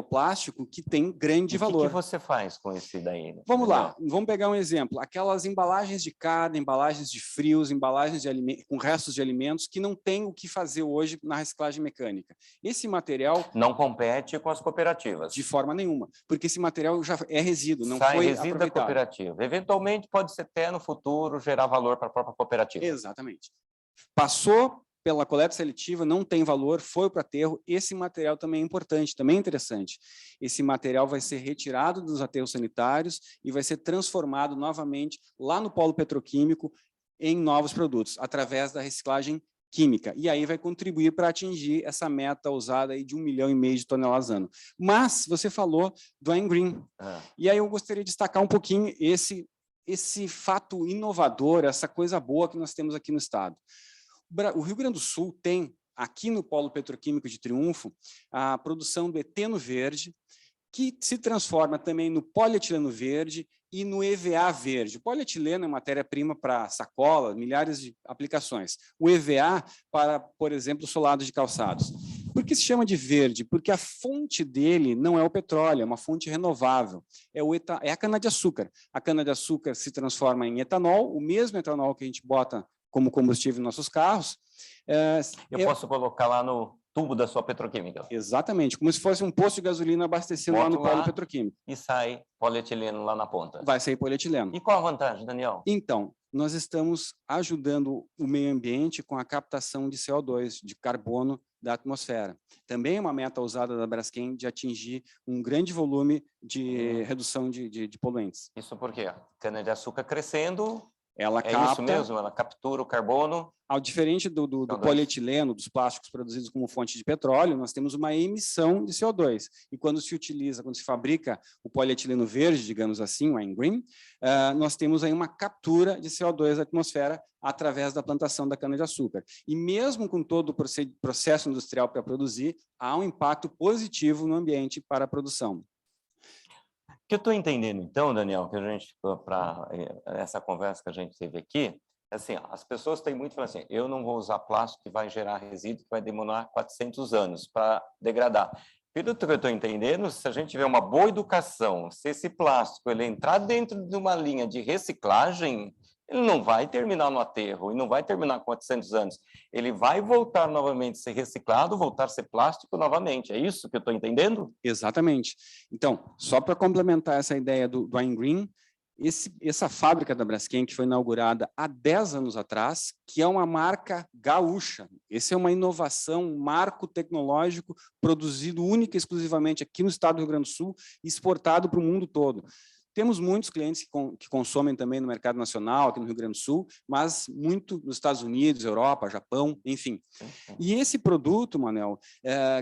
plástico que tem grande valor. O que você faz com esse daí? Vamos lá, vamos pegar um exemplo. Aquelas embalagens de carne, embalagens de frios, embalagens com restos de alimentos que não tem o que fazer hoje na reciclagem mecânica. Esse material... Não compete com as cooperativas. De forma nenhuma, porque esse material já é resíduo, não Sai foi resíduo aproveitado. da cooperativa. Eventualmente pode ser até no futuro gerar valor para a própria cooperativa. Exatamente. Passou pela coleta seletiva, não tem valor, foi para aterro. Esse material também é importante, também é interessante. Esse material vai ser retirado dos aterros sanitários e vai ser transformado novamente lá no polo petroquímico em novos produtos, através da reciclagem química. E aí vai contribuir para atingir essa meta ousada aí de 1,5 milhão de toneladas ano. Mas você falou do Green. E aí eu gostaria de destacar um pouquinho esse fato inovador, essa coisa boa que nós temos aqui no estado. O Rio Grande do Sul tem, aqui no Polo Petroquímico de Triunfo, a produção do eteno verde, que se transforma também no polietileno verde e no EVA verde. O polietileno é matéria-prima para sacola, milhares de aplicações. O EVA para, por exemplo, solados de calçados. Por que se chama de verde? Porque a fonte dele não é o petróleo, é uma fonte renovável, é a cana-de-açúcar. A cana-de-açúcar se transforma em etanol, o mesmo etanol que a gente bota como combustível em nossos carros. Eu posso colocar lá no tubo da sua petroquímica. Exatamente, como se fosse um posto de gasolina abastecendo lá no polo petroquímico. E sai polietileno lá na ponta. Vai sair polietileno. E qual a vantagem, Daniel? Então, nós estamos ajudando o meio ambiente com a captação de CO2, de carbono da atmosfera. Também é uma meta ousada da Braskem de atingir um grande volume de redução de poluentes. Isso porque cana-de-açúcar crescendo, ela capta, isso mesmo, ela captura o carbono. Ao diferente do polietileno, dos plásticos produzidos como fonte de petróleo, nós temos uma emissão de CO2. E quando se fabrica o polietileno verde, digamos assim, o Green, nós temos aí uma captura de CO2 da atmosfera através da plantação da cana-de-açúcar. E mesmo com todo o processo industrial para produzir, há um impacto positivo no ambiente para a produção. O que eu estou entendendo, então, Daniel, que para essa conversa que a gente teve aqui, assim, as pessoas têm muito falando assim, eu não vou usar plástico que vai gerar resíduo, que vai demorar 400 anos para degradar. Pelo que eu estou entendendo, se a gente tiver uma boa educação, se esse plástico ele entrar dentro de uma linha de reciclagem, ele não vai terminar no aterro, e não vai terminar com 400 anos. Ele vai voltar novamente a ser reciclado, voltar a ser plástico novamente. É isso que eu estou entendendo? Exatamente. Então, só para complementar essa ideia do Green, essa fábrica da Braskem, que foi inaugurada há 10 anos atrás, que é uma marca gaúcha. Essa é uma inovação, um marco tecnológico produzido única e exclusivamente aqui no estado do Rio Grande do Sul e exportado para o mundo todo. Temos muitos clientes que consomem também no mercado nacional, aqui no Rio Grande do Sul, mas muito nos Estados Unidos, Europa, Japão, enfim. E esse produto, Manel,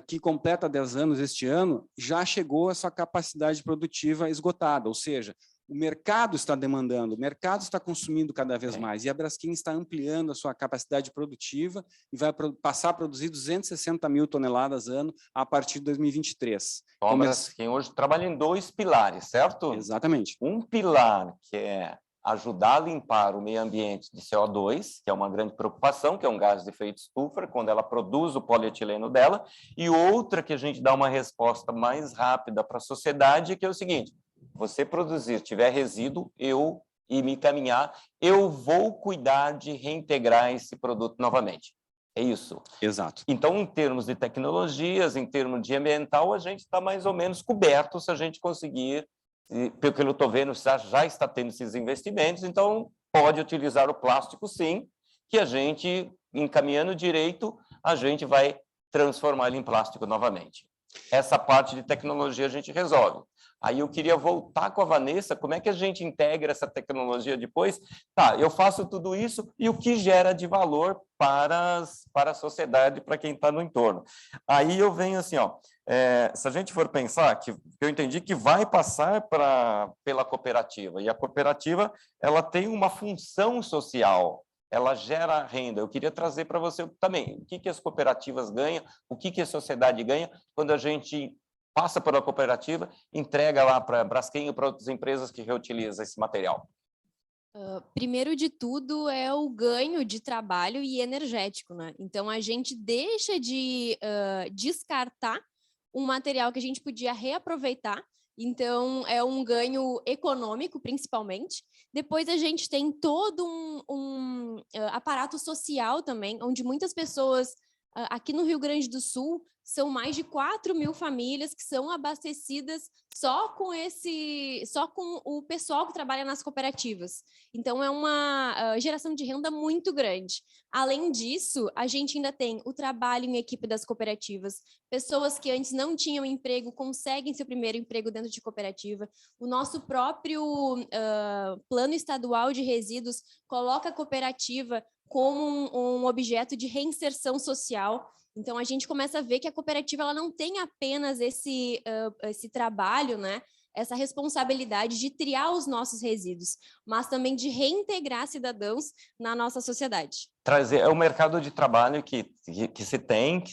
que completa 10 anos este ano, já chegou à sua capacidade produtiva esgotada, ou seja, o mercado está demandando, o mercado está consumindo cada vez mais, e a Braskem está ampliando a sua capacidade produtiva e vai passar a produzir 260 mil toneladas ano a partir de 2023. Então, a Braskem hoje trabalha em 2 pilares, certo? Exatamente. Um pilar que é ajudar a limpar o meio ambiente de CO2, que é uma grande preocupação, que é um gás de efeito estufa, quando ela produz o polietileno dela, e outra que a gente dá uma resposta mais rápida para a sociedade, que é o seguinte: você produzir, tiver resíduo, e me caminhar, eu vou cuidar de reintegrar esse produto novamente. É isso. Exato. Então, em termos de tecnologias, em termos de ambiental, a gente está mais ou menos coberto se a gente conseguir, pelo que eu estou vendo, já está tendo esses investimentos, então pode utilizar o plástico sim, que a gente, encaminhando direito, a gente vai transformar ele em plástico novamente. Essa parte de tecnologia a gente resolve. Aí eu queria voltar com a Vanessa, como é que a gente integra essa tecnologia depois? Tá, eu faço tudo isso e o que gera de valor para a sociedade, para quem está no entorno. Aí eu venho assim, ó, se a gente for pensar, que eu entendi que vai passar pela cooperativa, e a cooperativa ela tem uma função social, ela gera renda. Eu queria trazer para você também, o que as cooperativas ganham, o que a sociedade ganha quando a gente passa pela cooperativa, entrega lá para a Braskem e para outras empresas que reutilizam esse material. Primeiro de tudo é o ganho de trabalho e energético, né? Então, a gente deixa de descartar um material que a gente podia reaproveitar. Então, é um ganho econômico, principalmente. Depois, a gente tem todo um aparato social também, onde muitas pessoas Aqui no Rio Grande do Sul, são mais de 4.000 famílias que são abastecidas só com o pessoal que trabalha nas cooperativas. Então, é uma geração de renda muito grande. Além disso, a gente ainda tem o trabalho em equipe das cooperativas, pessoas que antes não tinham emprego, conseguem seu primeiro emprego dentro de cooperativa. O nosso próprio plano estadual de resíduos coloca a cooperativa como um objeto de reinserção social. Então, a gente começa a ver que a cooperativa ela não tem apenas esse trabalho, né? Essa responsabilidade de triar os nossos resíduos, mas também de reintegrar cidadãos na nossa sociedade. É o mercado de trabalho que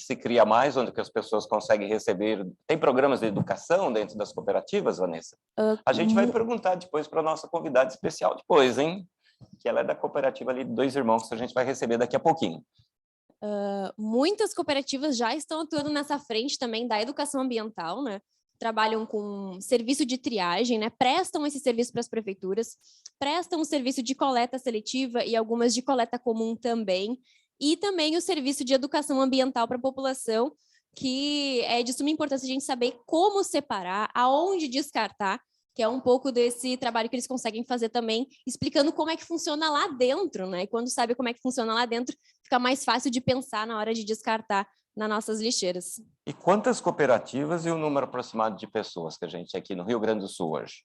se cria mais, onde que as pessoas conseguem receber. Tem programas de educação dentro das cooperativas, Vanessa? A gente vai perguntar depois para a nossa convidada especial depois, hein? Que ela é da cooperativa ali de Dois Irmãos, que a gente vai receber daqui a pouquinho. Muitas cooperativas já estão atuando nessa frente também da educação ambiental, né? Trabalham com serviço de triagem, né? Prestam esse serviço para as prefeituras, prestam o serviço de coleta seletiva e algumas de coleta comum também, e também o serviço de educação ambiental para a população, que é de suma importância a gente saber como separar, aonde descartar, que é um pouco desse trabalho que eles conseguem fazer também, explicando como é que funciona lá dentro, né? E quando sabe como é que funciona lá dentro, fica mais fácil de pensar na hora de descartar nas nossas lixeiras. E quantas cooperativas e o número aproximado de pessoas que a gente tem aqui no Rio Grande do Sul hoje?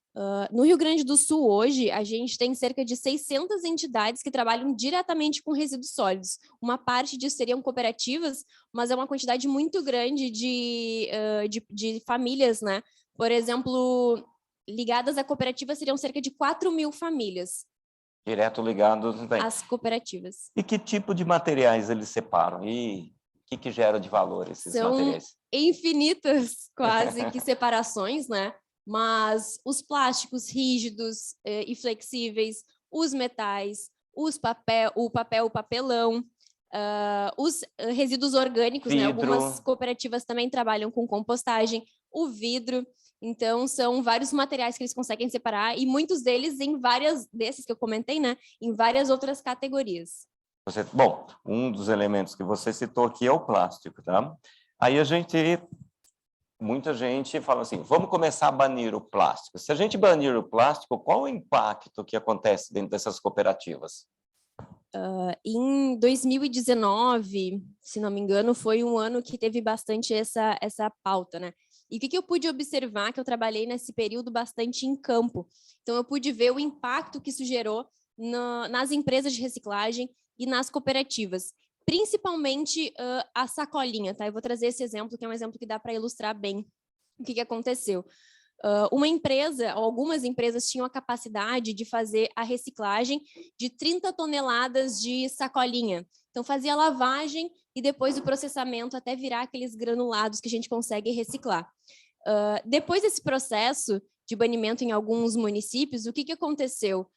No Rio Grande do Sul, hoje, a gente tem cerca de 600 entidades que trabalham diretamente com resíduos sólidos. Uma parte disso seriam cooperativas, mas é uma quantidade muito grande de famílias, né? Por exemplo, ligadas à cooperativa seriam cerca de 4.000 famílias. Direto ligados às cooperativas. E que tipo de materiais eles separam? E o que gera de valor esses materiais? São infinitas, quase, que separações, né? Mas os plásticos rígidos e flexíveis, os metais, o papelão, os resíduos orgânicos, né? Algumas cooperativas também trabalham com compostagem, o vidro. Então, são vários materiais que eles conseguem separar e muitos deles desses que eu comentei, né? Em várias outras categorias. Bom, um dos elementos que você citou aqui é o plástico, tá? Aí muita gente fala assim, vamos começar a banir o plástico. Se a gente banir o plástico, qual o impacto que acontece dentro dessas cooperativas? Em 2019, se não me engano, foi um ano que teve bastante essa pauta, né? E o que eu pude observar, que eu trabalhei nesse período bastante em campo. Então, eu pude ver o impacto que isso gerou nas empresas de reciclagem e nas cooperativas, principalmente a sacolinha, tá? Eu vou trazer esse exemplo, que é um exemplo que dá para ilustrar bem o que aconteceu. Uma empresa, ou algumas empresas tinham a capacidade de fazer a reciclagem de 30 toneladas de sacolinha. Então, fazia a lavagem e depois o processamento até virar aqueles granulados que a gente consegue reciclar. Depois desse processo de banimento em alguns municípios, o que aconteceu?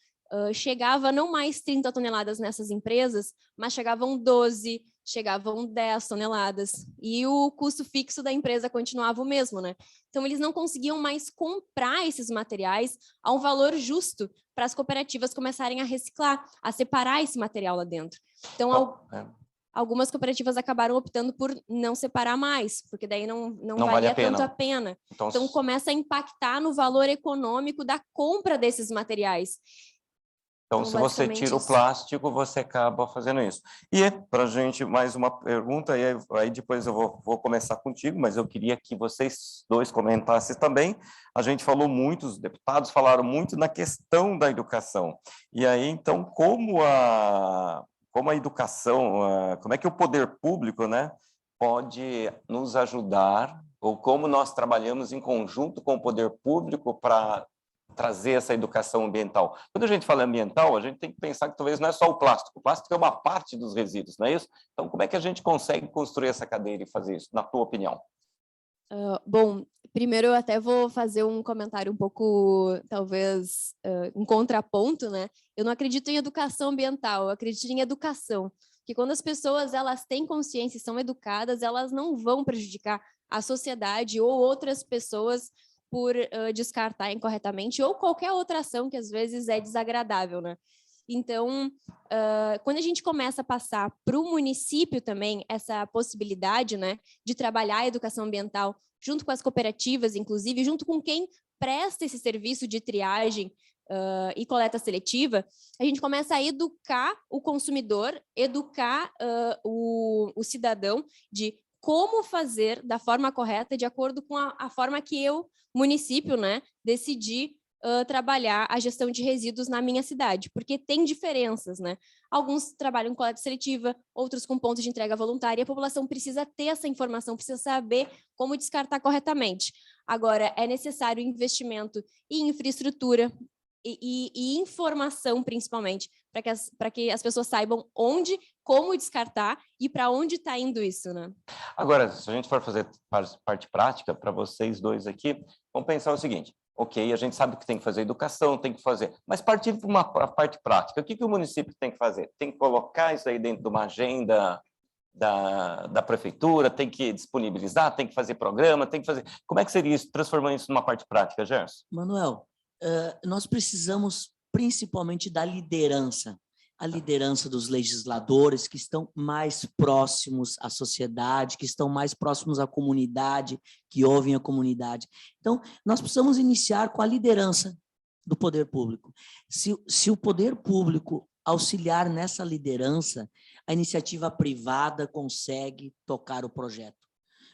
Chegava não mais 30 toneladas nessas empresas, mas chegavam 12, chegavam 10 toneladas. E o custo fixo da empresa continuava o mesmo, né? Então, eles não conseguiam mais comprar esses materiais a um valor justo para as cooperativas começarem a reciclar, a separar esse material lá dentro. Então, algumas cooperativas acabaram optando por não separar mais, porque daí não valia tanto a pena. Então, começa a impactar no valor econômico da compra desses materiais. Então, se você tira o plástico, você acaba fazendo isso. E para a gente, mais uma pergunta, e aí depois eu vou começar contigo, mas eu queria que vocês dois comentassem também. A gente falou muito, os deputados falaram muito na questão da educação. E aí, então, como a educação, como é que o poder público, né, pode nos ajudar, ou como nós trabalhamos em conjunto com o poder público para trazer essa educação ambiental. Quando a gente fala ambiental, a gente tem que pensar que talvez não é só o plástico é uma parte dos resíduos, não é isso? Então, como é que a gente consegue construir essa cadeia e fazer isso, na tua opinião? Bom, primeiro eu até vou fazer um comentário um pouco, talvez, um contraponto, né? Eu não acredito em educação ambiental, eu acredito em educação. Porque quando as pessoas elas têm consciência e são educadas, elas não vão prejudicar a sociedade ou outras pessoas por descartar incorretamente, ou qualquer outra ação que às vezes é desagradável, né? Então, quando a gente começa a passar para o município também essa possibilidade, né, de trabalhar a educação ambiental junto com as cooperativas, inclusive, junto com quem presta esse serviço de triagem e coleta seletiva, a gente começa a educar o consumidor, educar o cidadão de como fazer da forma correta, de acordo com a forma que eu, município, né, decidi trabalhar a gestão de resíduos na minha cidade, porque tem diferenças, né? Alguns trabalham com coleta seletiva, outros com pontos de entrega voluntária, e a população precisa ter essa informação, precisa saber como descartar corretamente. Agora, é necessário investimento em infraestrutura e informação, principalmente, para que as pessoas saibam onde, como descartar e para onde está indo isso, né? Agora, se a gente for fazer parte prática, para vocês dois aqui, vamos pensar o seguinte: ok, a gente sabe que tem que fazer educação, tem que fazer, mas partindo para uma parte prática, o que o município tem que fazer? Tem que colocar isso aí dentro de uma agenda da prefeitura, tem que disponibilizar, tem que fazer programa, tem que fazer... Como é que seria isso, transformando isso numa parte prática, Gerson? Manuel, nós precisamos principalmente da liderança, a liderança dos legisladores que estão mais próximos à sociedade, que estão mais próximos à comunidade, que ouvem a comunidade. Então, nós precisamos iniciar com a liderança do poder público. Se o poder público auxiliar nessa liderança, a iniciativa privada consegue tocar o projeto.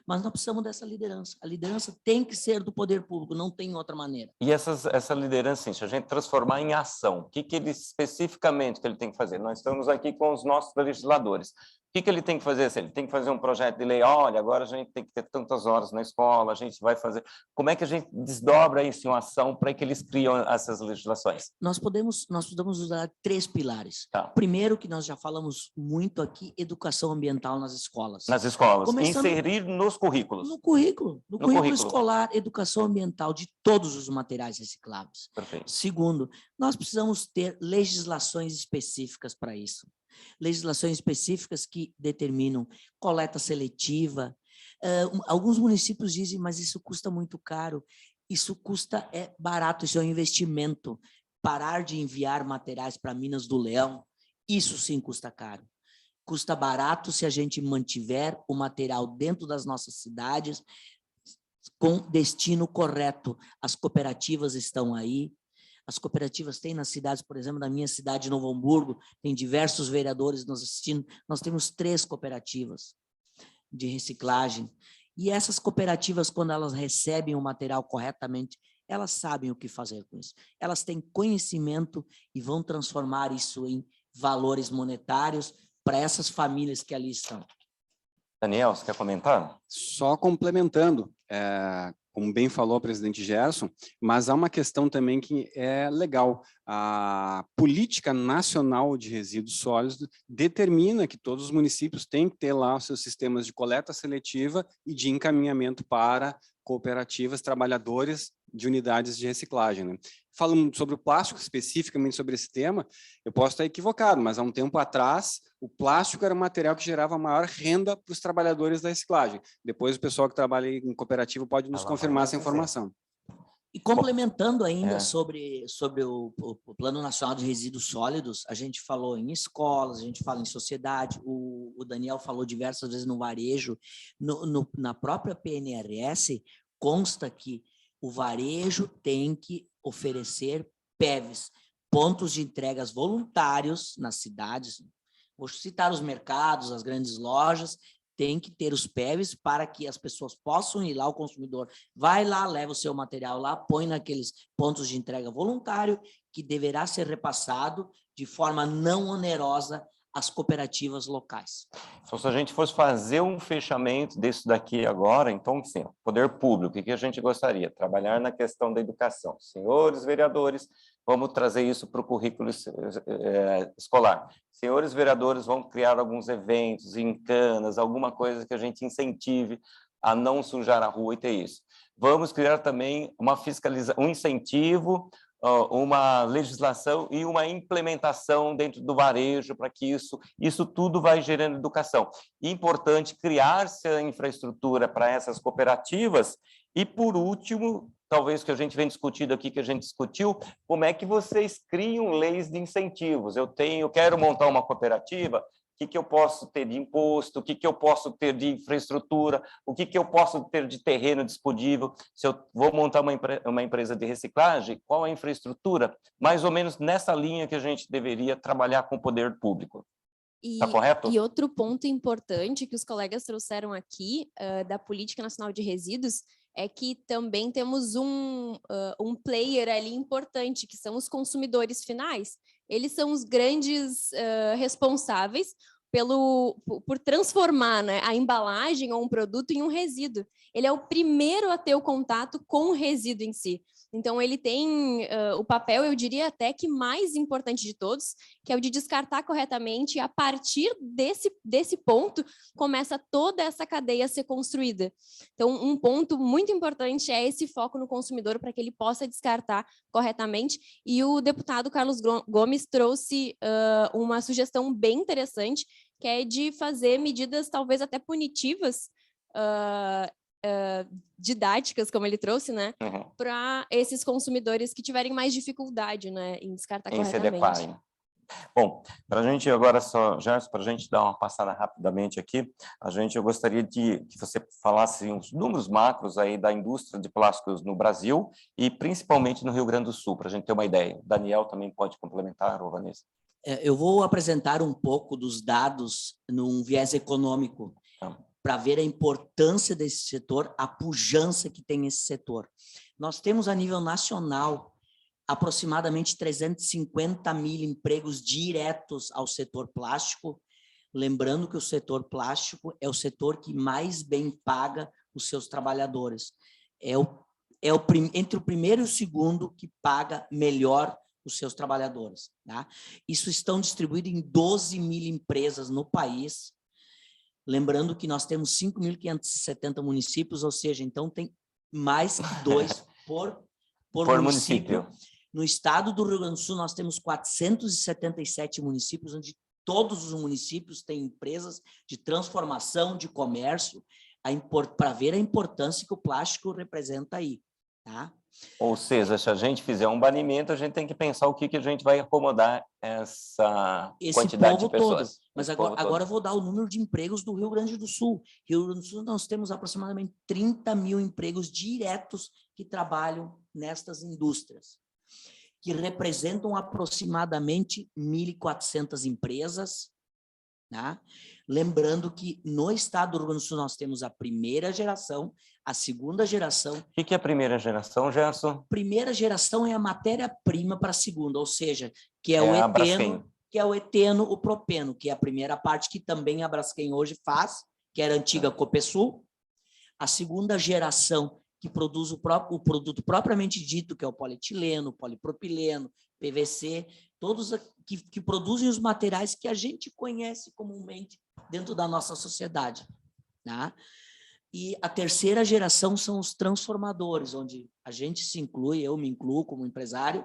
Mas nós precisamos dessa liderança. A liderança tem que ser do poder público, não tem outra maneira. E essa liderança, se a gente transformar em ação, o que ele especificamente que ele tem que fazer? Nós estamos aqui com os nossos legisladores. O que ele tem que fazer? Se ele tem que fazer um projeto de lei, olha, agora a gente tem que ter tantas horas na escola, a gente vai fazer... Como é que a gente desdobra isso em uma ação para que eles criam essas legislações? Nós podemos usar 3 pilares. Tá. Primeiro, que nós já falamos muito aqui, educação ambiental nas escolas. Nas escolas. Começando... Inserir nos currículos. No currículo escolar, educação ambiental de todos os materiais recicláveis. Perfeito. Segundo, nós precisamos ter legislações específicas para isso. Legislações específicas que determinam coleta seletiva. Alguns municípios dizem, mas isso custa muito caro. Isso é barato, isso é um investimento. Parar de enviar materiais para Minas do Leão, isso sim custa caro. Custa barato se a gente mantiver o material dentro das nossas cidades com destino correto. As cooperativas estão aí. As cooperativas têm nas cidades, por exemplo, na minha cidade, Novo Hamburgo, tem diversos vereadores nos assistindo. Nós temos 3 cooperativas de reciclagem. E essas cooperativas, quando elas recebem o material corretamente, elas sabem o que fazer com isso. Elas têm conhecimento e vão transformar isso em valores monetários para essas famílias que ali estão. Daniel, você quer comentar? Só complementando, como bem falou o presidente Gerson, mas há uma questão também que é legal. A Política Nacional de Resíduos Sólidos determina que todos os municípios têm que ter lá os seus sistemas de coleta seletiva e de encaminhamento para cooperativas, trabalhadores de unidades de reciclagem, né? Falando sobre o plástico, especificamente sobre esse tema, eu posso estar equivocado, mas há um tempo atrás, o plástico era um material que gerava maior renda para os trabalhadores da reciclagem. Depois o pessoal que trabalha em cooperativa pode nos confirmar essa informação. E complementando ainda sobre o Plano Nacional de Resíduos Sólidos, a gente falou em escolas, a gente fala em sociedade, o Daniel falou diversas vezes no varejo, na própria PNRS consta que o varejo tem que oferecer PEVs, pontos de entregas voluntários nas cidades. Vou citar os mercados, as grandes lojas, tem que ter os PEVs para que as pessoas possam ir lá, o consumidor vai lá, leva o seu material lá, põe naqueles pontos de entrega voluntário, que deverá ser repassado de forma não onerosa às cooperativas locais. Então, se a gente fosse fazer um fechamento disso daqui agora, então, sim, poder público, o que a gente gostaria? Trabalhar na questão da educação. Senhores vereadores, vamos trazer isso para o currículo escolar. Senhores vereadores, vão criar alguns eventos, encanas, alguma coisa que a gente incentive a não sujar a rua e ter isso. Vamos criar também um incentivo, uma legislação e uma implementação dentro do varejo para que isso tudo vai gerando educação. E importante criar-se a infraestrutura para essas cooperativas e, por último, talvez que a gente vem discutindo aqui, que a gente discutiu, como é que vocês criam leis de incentivos? Eu quero montar uma cooperativa, o que eu posso ter de imposto, o que eu posso ter de infraestrutura, o que eu posso ter de terreno disponível. Se eu vou montar uma empresa de reciclagem, qual a infraestrutura? Mais ou menos nessa linha que a gente deveria trabalhar com o poder público. Está correto? E outro ponto importante que os colegas trouxeram aqui da Política Nacional de Resíduos é que também temos um player ali importante, que são os consumidores finais. Eles são os grandes responsáveis por transformar, né, a embalagem ou um produto em um resíduo. Ele é o primeiro a ter o contato com o resíduo em si. Então, ele tem o papel, eu diria até que mais importante de todos, que é o de descartar corretamente, e a partir desse ponto, começa toda essa cadeia a ser construída. Então, um ponto muito importante é esse foco no consumidor, para que ele possa descartar corretamente, e o deputado Carlos Gomes trouxe uma sugestão bem interessante, que é de fazer medidas talvez até punitivas, didáticas, como ele trouxe, né, para esses consumidores que tiverem mais dificuldade, né, em descartar corretamente. Bom, para a gente agora só, Gerson, para a gente dar uma passada rapidamente aqui, eu gostaria que você falasse uns números macros aí da indústria de plásticos no Brasil e principalmente no Rio Grande do Sul, para a gente ter uma ideia. O Daniel também pode complementar, ou Vanessa? Eu vou apresentar um pouco dos dados num viés econômico, para ver a importância desse setor, a pujança que tem esse setor. Nós temos, a nível nacional, aproximadamente 350 mil empregos diretos ao setor plástico, lembrando que o setor plástico é o setor que mais bem paga os seus trabalhadores. Entre o primeiro e o segundo que paga melhor os seus trabalhadores. Tá? Isso estão distribuídos em 12 mil empresas no país. Lembrando que nós temos 5.570 municípios, ou seja, então tem mais que 2 por município. No estado do Rio Grande do Sul, nós temos 477 municípios, onde todos os municípios têm empresas de transformação, de comércio, para ver a importância que o plástico representa aí. Tá? Ou seja, se a gente fizer um banimento, a gente tem que pensar o que a gente vai acomodar esse quantidade de pessoas. Todo. Mas agora eu vou dar o número de empregos do Rio Grande do Sul. Rio Grande do Sul, nós temos aproximadamente 30 mil empregos diretos que trabalham nestas indústrias, que representam aproximadamente 1.400 empresas. Tá? Lembrando que no estado do Rio Grande do Sul nós temos a primeira geração, a segunda geração. O que é a primeira geração, Gerson? Primeira geração é a matéria-prima para a segunda, ou seja, que é o eteno, o propeno, que é a primeira parte que também a Braskem hoje faz, que era a antiga Copesul. A segunda geração, que produz o produto propriamente dito, que é o polietileno, polipropileno, PVC, todos que produzem os materiais que a gente conhece comumente dentro da nossa sociedade. Tá? E a terceira geração são os transformadores, onde a gente se inclui, eu me incluo como empresário,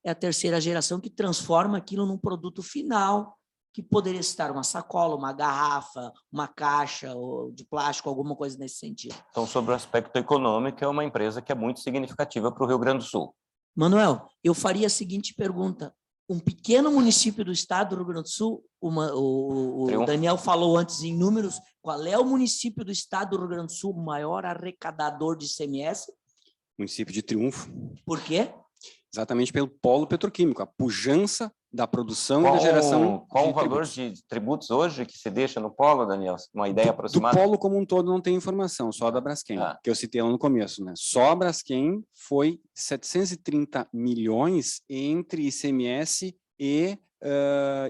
é a terceira geração que transforma aquilo num produto final, que poderia estar uma sacola, uma garrafa, uma caixa de plástico, alguma coisa nesse sentido. Então, sobre o aspecto econômico, é uma empresa que é muito significativa para o Rio Grande do Sul. Manuel, eu faria a seguinte pergunta. Um pequeno município do estado do Rio Grande do Sul, o Daniel falou antes em números, qual é o município do estado do Rio Grande do Sul maior arrecadador de ICMS? Município de Triunfo. Por quê? Exatamente pelo polo petroquímico, a pujança da produção e da geração. Qual o valor de tributos hoje que se deixa no polo, Daniel? Uma ideia aproximada? Do polo como um todo não tem informação, só da Braskem, que eu citei lá no começo. Né? Só a Braskem foi 730 milhões entre ICMS e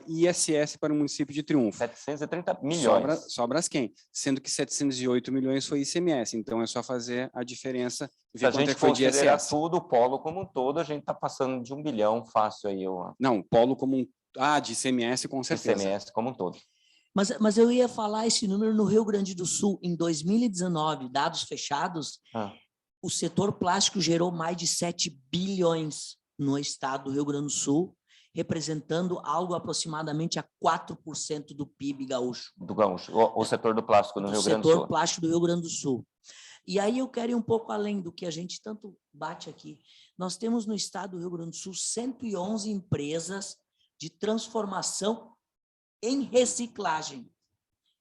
ISS para o município de Triunfo. 730 milhões. Só a Braskem, sendo que 708 milhões foi ICMS, então é só fazer a diferença. Se a gente considerar tudo, o polo como um todo, a gente está passando de 1 bilhão fácil aí. Não, o polo como um... de ICMS com certeza. ICMS como um todo. Mas eu ia falar esse número no Rio Grande do Sul, em 2019, dados fechados, o setor plástico gerou mais de 7 bilhões no estado do Rio Grande do Sul, representando algo aproximadamente a 4% do PIB gaúcho. Do gaúcho, o setor do plástico no Rio Grande do Sul. O setor plástico do Rio Grande do Sul. E aí eu quero ir um pouco além do que a gente tanto bate aqui. Nós temos no estado do Rio Grande do Sul 111 empresas de transformação em reciclagem.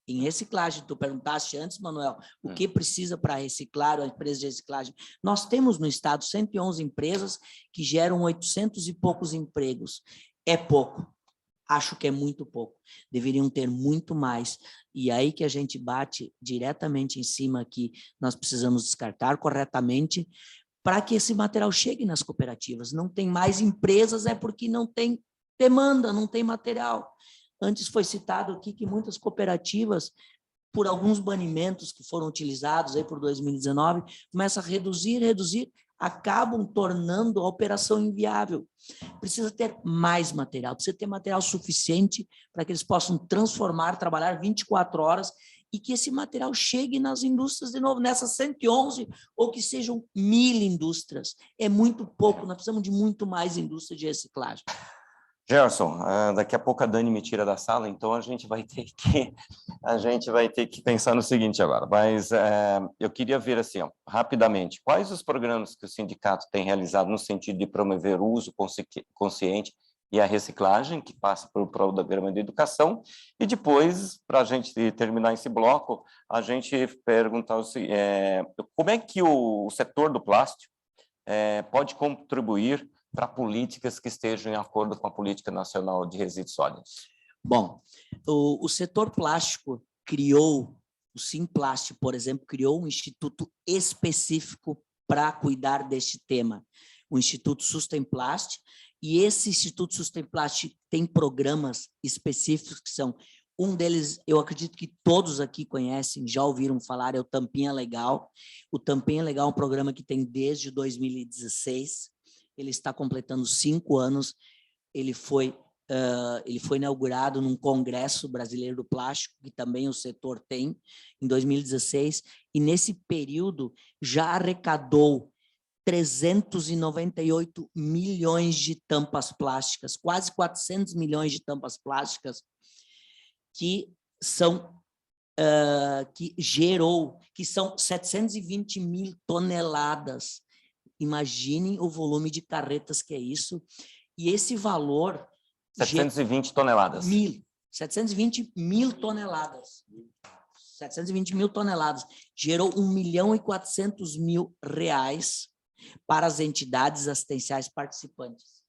Em reciclagem, tu perguntaste antes, Manuel, o que precisa para reciclar a empresa de reciclagem? Nós temos no estado 111 empresas que geram 800 e poucos empregos. É pouco. Acho que é muito pouco. Deveriam ter muito mais. E aí que a gente bate diretamente em cima que nós precisamos descartar corretamente para que esse material chegue nas cooperativas. Não tem mais empresas, é porque não tem demanda, não tem material. Antes foi citado aqui que muitas cooperativas, por alguns banimentos que foram utilizados aí por 2019, começam a reduzir, acabam tornando a operação inviável. Precisa ter mais material, precisa ter material suficiente para que eles possam transformar, trabalhar 24 horas e que esse material chegue nas indústrias de novo, nessas 111, ou que sejam 1000 indústrias. É muito pouco, nós precisamos de muito mais indústria de reciclagem. Gerson, daqui a pouco a Dani me tira da sala, então a gente vai ter que pensar no seguinte agora, mas eu queria ver assim, ó, rapidamente, quais os programas que o sindicato tem realizado no sentido de promover o uso consciente e a reciclagem, que passa pelo programa de educação, e depois, para a gente terminar esse bloco, a gente perguntar como é que o setor do plástico pode contribuir para políticas que estejam em acordo com a Política Nacional de Resíduos Sólidos? Bom, o setor plástico criou, o Simplast, por exemplo, criou um instituto específico para cuidar deste tema, o Instituto Sustemplast, e esse Instituto Sustemplast tem programas específicos que são, um deles, eu acredito que todos aqui conhecem, já ouviram falar, é o Tampinha Legal. O Tampinha Legal é um programa que tem desde 2016, ele está completando 5 anos, ele foi inaugurado num Congresso Brasileiro do Plástico, que também o setor tem, em 2016, e nesse período já arrecadou 398 milhões de tampas plásticas, quase 400 milhões de tampas plásticas, que são que são 720 mil toneladas. Imaginem o volume de carretas que é isso. E esse valor... 720 toneladas. 720 mil toneladas. 720 mil toneladas. Gerou R$1.400.000 para as entidades assistenciais participantes.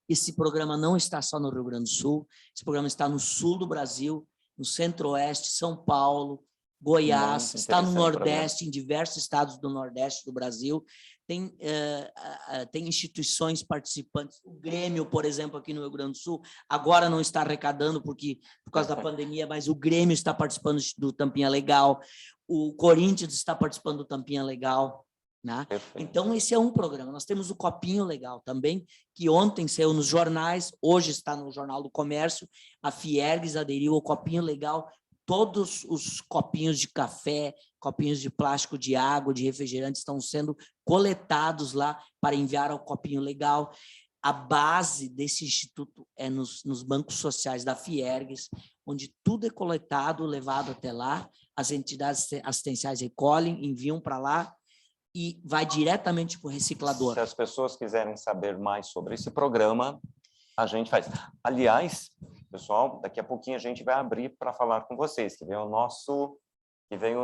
Esse programa não está só no Rio Grande do Sul, esse programa está no sul do Brasil, no centro-oeste, São Paulo, Goiás, está no Nordeste, em diversos estados do Nordeste do Brasil. Tem instituições participantes, o Grêmio, por exemplo, aqui no Rio Grande do Sul, agora não está arrecadando por causa da pandemia, mas o Grêmio está participando do Tampinha Legal, o Corinthians está participando do Tampinha Legal, né? Então, esse é um programa. Nós temos o Copinho Legal também, que ontem saiu nos jornais, hoje está no Jornal do Comércio, a Fiergues aderiu ao Copinho Legal. Todos os copinhos de café, copinhos de plástico de água, de refrigerante estão sendo coletados lá para enviar ao Copinho Legal. A base desse instituto é nos bancos sociais da Fiergues, onde tudo é coletado, levado até lá, as entidades assistenciais recolhem, enviam para lá e vai diretamente para o reciclador. Se as pessoas quiserem saber mais sobre esse programa, a gente faz. Aliás, pessoal, daqui a pouquinho a gente vai abrir para falar com vocês, que vem o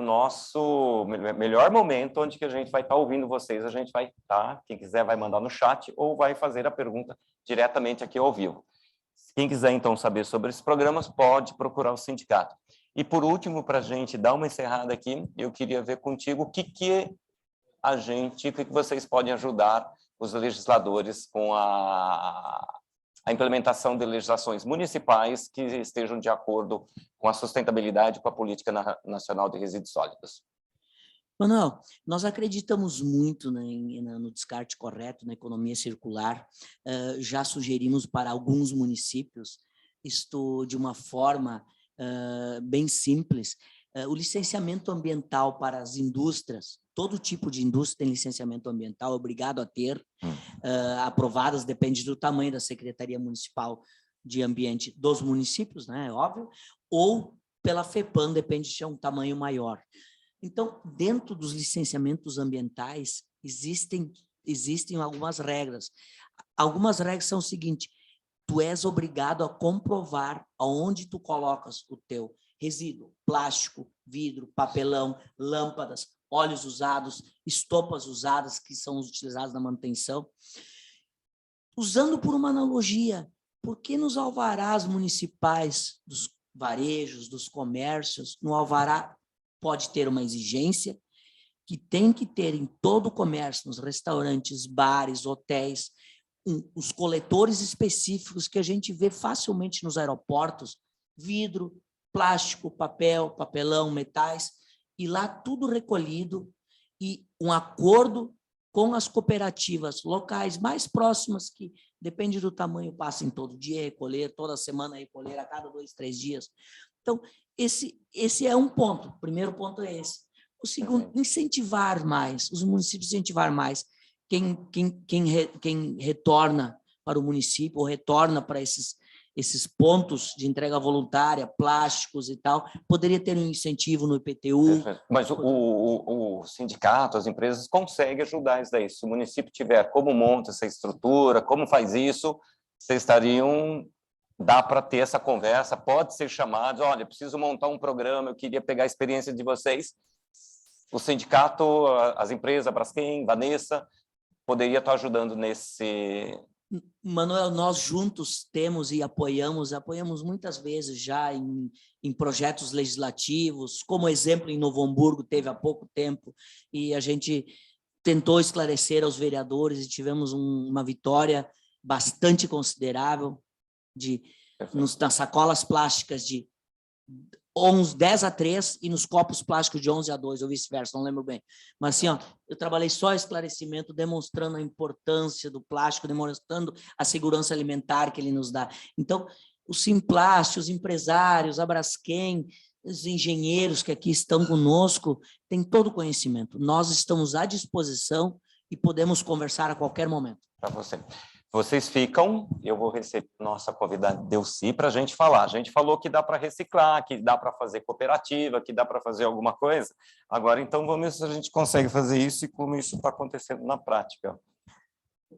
nosso melhor momento, onde que a gente vai estar ouvindo vocês, a gente vai estar, quem quiser vai mandar no chat ou vai fazer a pergunta diretamente aqui ao vivo. Quem quiser, então, saber sobre esses programas, pode procurar o sindicato. E, por último, para a gente dar uma encerrada aqui, eu queria ver contigo o que vocês podem ajudar os legisladores com a implementação de legislações municipais que estejam de acordo com a sustentabilidade, com a Política Nacional de Resíduos Sólidos. Manuel, nós acreditamos muito no descarte correto, na economia circular. Já sugerimos para alguns municípios, isto de uma forma bem simples, o licenciamento ambiental para as indústrias. Todo tipo de indústria tem licenciamento ambiental, é obrigado a ter, aprovadas, depende do tamanho da Secretaria Municipal de Ambiente dos municípios, né, é óbvio, ou pela FEPAM, depende se é um tamanho maior. Então, dentro dos licenciamentos ambientais, existem algumas regras. Algumas regras são o seguinte: tu és obrigado a comprovar aonde tu colocas o teu resíduo, plástico, vidro, papelão, lâmpadas, óleos usados, estopas usadas que são utilizadas na manutenção. Usando por uma analogia, por que nos alvarás municipais dos varejos, dos comércios, no alvará pode ter uma exigência que tem que ter em todo o comércio, nos restaurantes, bares, hotéis, os coletores específicos que a gente vê facilmente nos aeroportos, vidro, plástico, papel, papelão, metais, e lá tudo recolhido e um acordo com as cooperativas locais mais próximas, que depende do tamanho, passam todo dia recolher, toda semana recolher, a cada 2, 3 dias. Então, esse é um ponto. O primeiro ponto é esse. O segundo, incentivar mais, os municípios incentivar mais. Quem retorna para o município, ou retorna para esses pontos de entrega voluntária, plásticos e tal, poderia ter um incentivo no IPTU. Mas o sindicato, as empresas conseguem ajudar isso daí. Se o município tiver como monta essa estrutura, como faz isso, vocês estariam... Dá para ter essa conversa, pode ser chamado, olha, preciso montar um programa, eu queria pegar a experiência de vocês. O sindicato, as empresas, a Braskem, Vanessa, poderia estar ajudando nesse... Manuel, nós juntos temos e apoiamos muitas vezes já em projetos legislativos, como exemplo em Novo Hamburgo teve há pouco tempo, e a gente tentou esclarecer aos vereadores e tivemos uma vitória bastante considerável nas sacolas plásticas de 10-3 e nos copos plásticos de 11-2, ou vice-versa, não lembro bem. Mas assim, ó, eu trabalhei só esclarecimento, demonstrando a importância do plástico, demonstrando a segurança alimentar que ele nos dá. Então, o Simplast, os empresários, a Braskem, os engenheiros que aqui estão conosco, têm todo o conhecimento. Nós estamos à disposição e podemos conversar a qualquer momento. Para você. Vocês ficam, eu vou receber nossa convidada Delcy para a gente falar. A gente falou que dá para reciclar, que dá para fazer cooperativa, que dá para fazer alguma coisa. Agora, então, vamos ver se a gente consegue fazer isso e como isso está acontecendo na prática.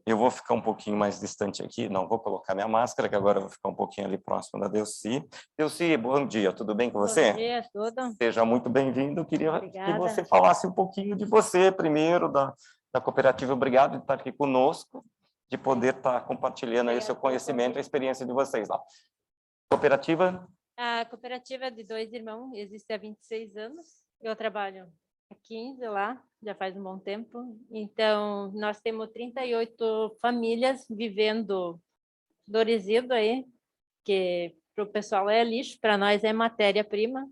Eu vou ficar um pouquinho mais distante aqui, não vou colocar minha máscara, que agora eu vou ficar um pouquinho ali próximo da Delcy. Delcy, bom dia, tudo bem com você? Bom dia, tudo. Seja muito bem-vindo. Eu queria Obrigada. que você falasse um pouquinho de você primeiro, da cooperativa. Obrigado de estar aqui conosco, de poder estar compartilhando aí o seu conhecimento e a experiência de vocês lá. Cooperativa? A cooperativa de 2 irmãos existe há 26 anos. Eu trabalho há 15 lá, já faz um bom tempo. Então, nós temos 38 famílias vivendo do resíduo aí, que para o pessoal é lixo, para nós é matéria-prima.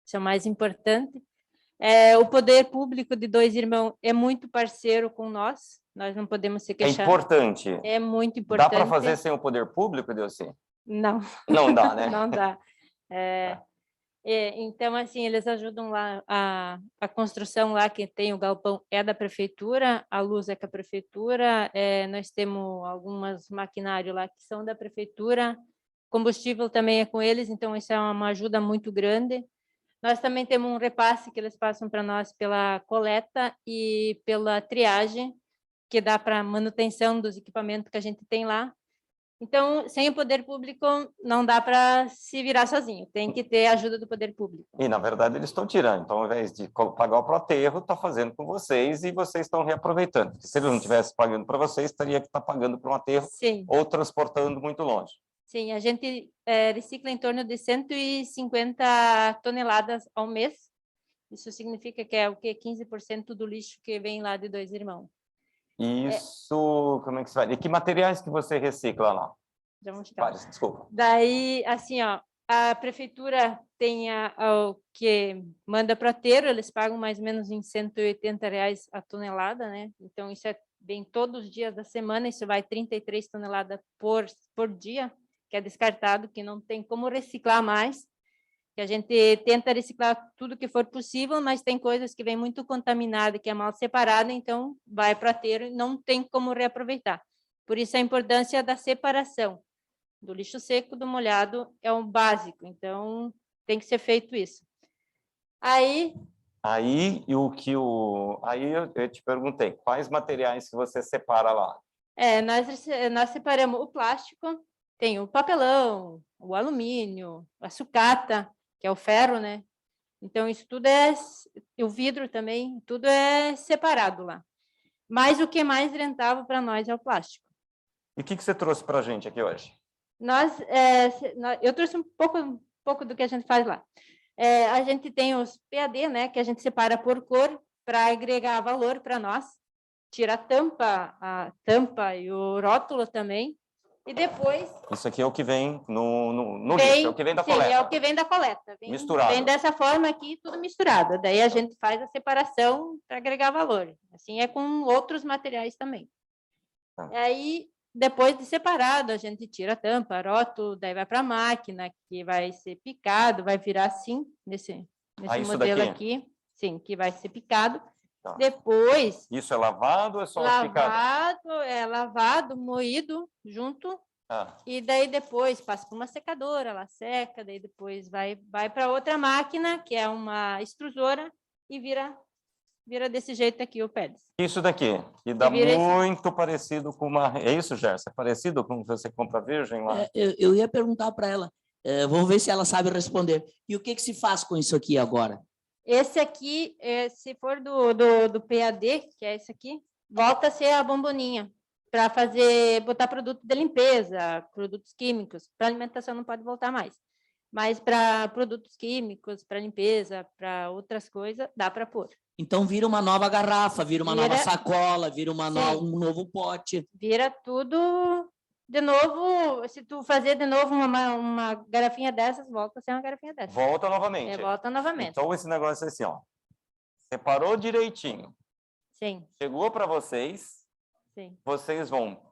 Isso é o mais importante. O poder público de 2 irmãos é muito parceiro com nós. Nós não podemos se queixar. É importante. É muito importante. Dá para fazer sem o poder público, Delcy? Não. Não dá, né? Não dá. Então, assim, eles ajudam lá, a construção lá, que tem o galpão é da prefeitura, a luz é com a prefeitura, nós temos algumas maquinários lá que são da prefeitura, combustível também é com eles, então isso é uma ajuda muito grande. Nós também temos um repasse que eles passam para nós pela coleta e pela triagem, que dá para manutenção dos equipamentos que a gente tem lá. Então, sem o poder público, não dá para se virar sozinho, tem que ter a ajuda do poder público. E, na verdade, eles estão tirando. Então, ao invés de pagar o proterro, está fazendo com vocês e vocês estão reaproveitando. Porque se eles não estivessem pagando para vocês, teria que estar pagando para um aterro. Sim. Ou transportando muito longe. Sim, a gente recicla em torno de 150 toneladas ao mês. Isso significa que é o quê? 15% do lixo que vem lá de 2 irmãos. Isso, como é que se faz? E que materiais que você recicla lá? Já vamos chegar. Vários, desculpa. Daí, assim, ó, a prefeitura tem o que manda para aterro, eles pagam mais ou menos em R$180 a tonelada, né? Então, isso vem todos os dias da semana, isso vai 33 toneladas por dia, que é descartado, que não tem como reciclar mais. Que a gente tenta reciclar tudo que for possível, mas tem coisas que vêm muito contaminadas, que é mal separada, então vai para aterro e não tem como reaproveitar. Por isso a importância da separação do lixo seco do molhado é o básico, então tem que ser feito isso. Aí Aí, aí eu te perguntei, quais materiais que você separa lá? Nós separamos o plástico, tem o papelão, o alumínio, a sucata, que é o ferro, né? Então, isso tudo o vidro também, tudo é separado lá. Mas o que é mais rentável para nós é o plástico. E o que você trouxe para a gente aqui hoje? Eu trouxe um pouco do que a gente faz lá. A gente tem os PAD, né, que a gente separa por cor para agregar valor para nós. Tira a tampa e o rótulo também. E depois... Isso aqui é o que vem no lixo, é o que vem da coleta. Sim, é o que vem da coleta. Misturado. Vem dessa forma aqui, tudo misturado. Daí a gente faz a separação para agregar valor. Assim é com outros materiais também. Aí, depois de separado, a gente tira a tampa, rótulo, daí vai para a máquina, que vai ser picado, vai virar assim, nesse modelo aqui. Sim, que vai ser picado. Tá. Depois... Isso é lavado ou é só picado? Lavado, moído junto. E daí depois passa por uma secadora, ela seca, daí depois vai para outra máquina, que é uma extrusora, e vira desse jeito aqui o PEDS. Isso daqui, que dá muito parecido com uma... É isso, Gerson? É parecido com o que você compra virgem lá? Eu ia perguntar para ela, vamos ver se ela sabe responder. E o que se faz com isso aqui agora? Esse aqui, se for do PAD, que é esse aqui, volta a ser a bomboninha, para botar produto de limpeza, produtos químicos. Para alimentação não pode voltar mais. Mas para produtos químicos, para limpeza, para outras coisas, dá para pôr. Então vira uma nova garrafa, vira uma nova sacola, vira um novo pote. Vira tudo de novo. Se tu fazer de novo uma garrafinha dessas, volta a ser uma garrafinha dessas. Volta novamente. Volta novamente. Então esse negócio é assim, ó. Separou direitinho. Sim. Chegou para vocês. Sim. Vocês vão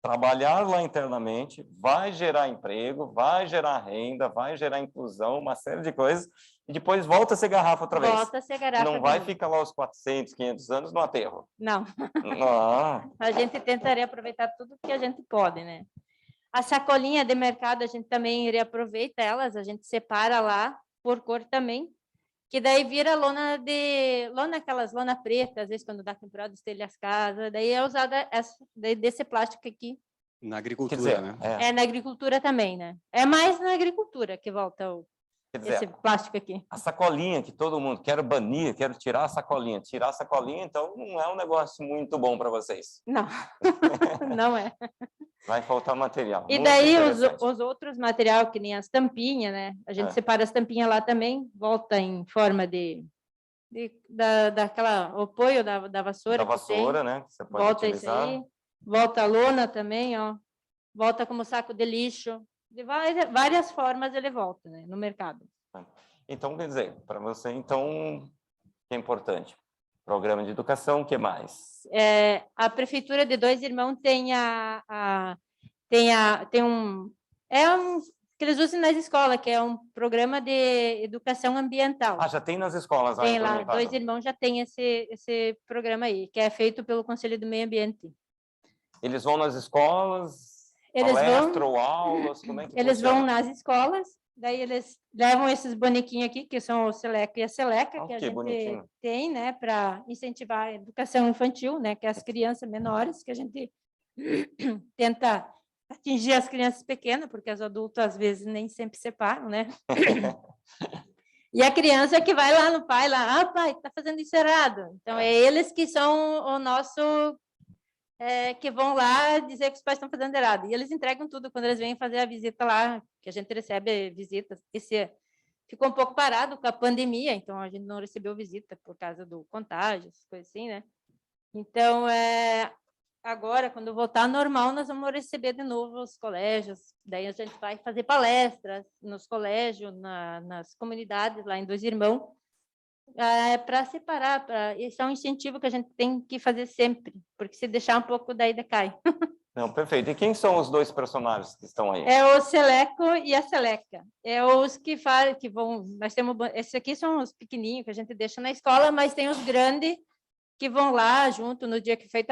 trabalhar lá internamente, vai gerar emprego, vai gerar renda, vai gerar inclusão, uma série de coisas, e depois volta a ser garrafa outra vez. Volta a ser garrafa. Não vai ficar lá os 400, 500 anos no aterro. Não. A gente tentaria aproveitar tudo que a gente pode, né? A sacolinha de mercado, a gente também reaproveita elas, a gente separa lá por cor também, que daí vira aquelas lona preta, às vezes quando dá temporada, estelha as casas, daí é usada desse plástico aqui. Na agricultura, né? Na agricultura também, né? É mais na agricultura que volta esse plástico aqui. A sacolinha que todo mundo quer banir, quero tirar a sacolinha. Tirar a sacolinha, então, não é um negócio muito bom para vocês. Não, não é. Vai faltar material. E daí os outros materiais, que nem as tampinhas, né? A gente separa as tampinhas lá também, volta em forma daquela apoio da vassoura. Da vassoura, né? Que você pode volta utilizar. Isso aí, volta a lona também, ó. Volta como saco de lixo. De várias formas ele volta, né? No mercado. Então, quer dizer, para você, então, o que é importante? Programa de educação, o que mais? A Prefeitura de Dois Irmãos tem que eles usam nas escolas, que é um programa de educação ambiental. Já tem nas escolas. Tem lá, Dois Irmãos já tem esse programa aí, que é feito pelo Conselho do Meio Ambiente. Eles vão nas escolas, palestra ou aulas, como é que eles funciona? vão nas escolas, daí eles levam esses bonequinhos aqui, que são o Seleco e a Seleca, que a gente bonitinho. tem, né, para incentivar a educação infantil, né, que é as crianças menores, que a gente tenta atingir as crianças pequenas, porque os adultos, às vezes, nem sempre separam, né? E a criança que vai lá no pai, lá, pai, tá fazendo isso errado. Então, é eles que são o nosso... que vão lá dizer que os pais estão fazendo errado. E eles entregam tudo quando eles vêm fazer a visita lá, que a gente recebe visitas. Ficou um pouco parado com a pandemia, então a gente não recebeu visita por causa do contágio, essas coisas assim, né? Então, agora, quando voltar ao normal, nós vamos receber de novo os colégios. Daí a gente vai fazer palestras nos colégios, nas comunidades lá em Dois Irmãos, para separar. Esse é um incentivo que a gente tem que fazer sempre, porque se deixar um pouco, daí decai. Não, perfeito. E quem são os dois personagens que estão aí? É o Seleco e a Seleca. É os que vão... Nós temos... Esses aqui são os pequenininhos que a gente deixa na escola, mas tem os grandes que vão lá junto no dia que é feito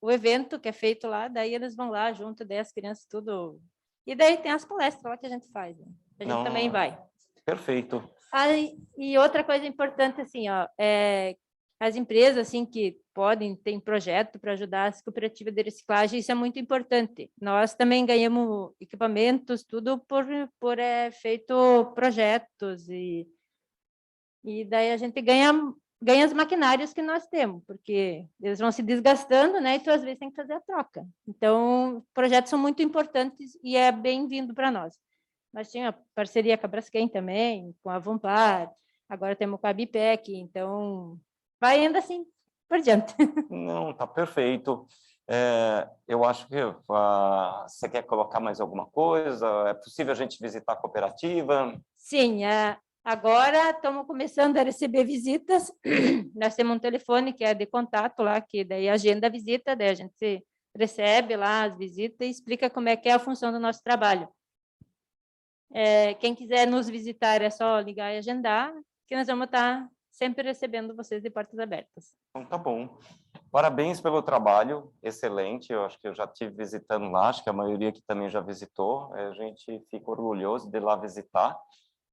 o evento, que é feito lá, daí eles vão lá junto, daí as crianças tudo... E daí tem as palestras lá que a gente faz. Né? A gente também vai. Perfeito. E outra coisa importante, assim, ó, as empresas assim, que têm projeto para ajudar as cooperativas de reciclagem, isso é muito importante. Nós também ganhamos equipamentos, tudo por feito projetos, e daí a gente ganha os maquinários que nós temos, porque eles vão se desgastando, né? Então, às vezes, tem que fazer a troca. Então, projetos são muito importantes e é bem-vindo para nós. Nós tínhamos parceria com a Braskem também, com a Vampar, agora temos com a Bipec, então vai indo assim por diante. Não, tá perfeito. Eu acho que você quer colocar mais alguma coisa? É possível a gente visitar a cooperativa? Sim, agora estamos começando a receber visitas. Nós temos um telefone que é de contato lá, que daí agenda a visita, daí a gente recebe lá as visitas e explica como é que é a função do nosso trabalho. Quem quiser nos visitar é só ligar e agendar, que nós vamos estar sempre recebendo vocês de portas abertas. Então, tá bom. Parabéns pelo trabalho, excelente. Eu acho que eu já estive visitando lá, acho que a maioria aqui também já visitou. A gente fica orgulhoso de ir lá visitar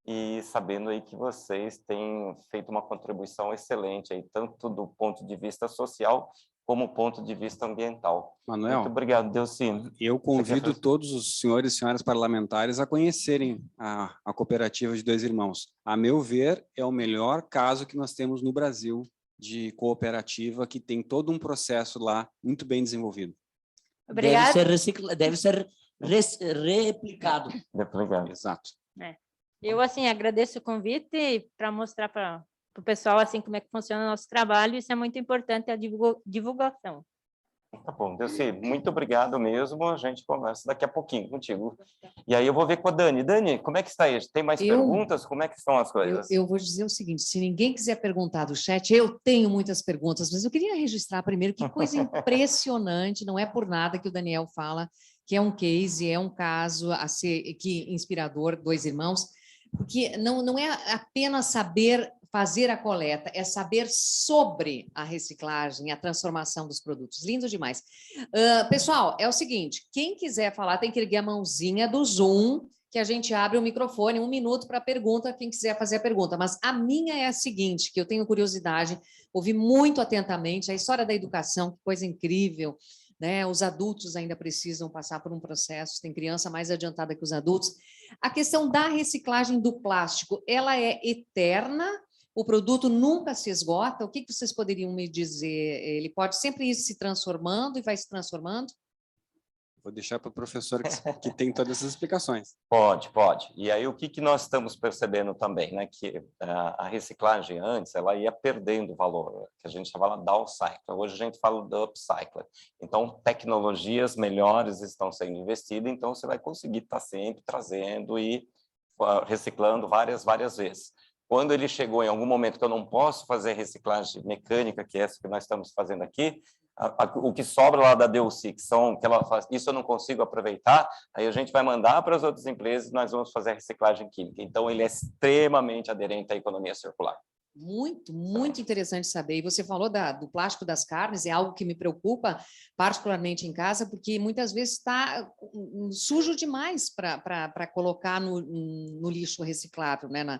e sabendo aí que vocês têm feito uma contribuição excelente, aí, tanto do ponto de vista social como ponto de vista ambiental. Manuel, muito obrigado, Delci. Eu convido todos os senhores e senhoras parlamentares a conhecerem a cooperativa de Dois Irmãos. A meu ver, é o melhor caso que nós temos no Brasil de cooperativa, que tem todo um processo lá muito bem desenvolvido. Obrigada. Deve ser replicado. Replicado. Exato. Eu, assim, agradeço o convite para mostrar para o pessoal, assim, como é que funciona o nosso trabalho. Isso é muito importante, a divulgação. Tá bom, Delci, muito obrigado mesmo. A gente conversa daqui a pouquinho contigo. E aí eu vou ver com a Dani. Dani, como é que está aí? Tem mais perguntas? Como é que estão as coisas? Eu vou dizer o seguinte, se ninguém quiser perguntar do chat, eu tenho muitas perguntas, mas eu queria registrar primeiro que coisa impressionante, não é por nada que o Daniel fala que é um case, é um caso a ser inspirador, Dois Irmãos, porque não é apenas saber fazer a coleta, é saber sobre a reciclagem, a transformação dos produtos. Lindo demais. Pessoal, é o seguinte, quem quiser falar tem que erguer a mãozinha do Zoom, que a gente abre o microfone, 1 minuto para a pergunta, quem quiser fazer a pergunta. Mas a minha é a seguinte, que eu tenho curiosidade, ouvi muito atentamente a história da educação, que coisa incrível, né? Os adultos ainda precisam passar por um processo, tem criança mais adiantada que os adultos. A questão da reciclagem do plástico, ela é eterna? O produto nunca se esgota? O que vocês poderiam me dizer? Ele pode sempre ir se transformando e vai se transformando? Vou deixar para o professor que tem todas essas explicações. Pode. E aí, o que nós estamos percebendo também, né? Que a reciclagem antes, ela ia perdendo valor, que a gente chamava downcycle. Hoje a gente fala do upcycle. Então, tecnologias melhores estão sendo investidas, então você vai conseguir estar sempre trazendo e reciclando várias vezes. Quando ele chegou em algum momento que eu não posso fazer reciclagem mecânica, que é essa que nós estamos fazendo aqui, o que sobra lá da Delci, que ela faz, isso eu não consigo aproveitar, aí a gente vai mandar para as outras empresas e nós vamos fazer a reciclagem química. Então, ele é extremamente aderente à economia circular. Muito interessante saber. E você falou do plástico das carnes, é algo que me preocupa particularmente em casa, porque muitas vezes está sujo demais para colocar no lixo reciclável, né?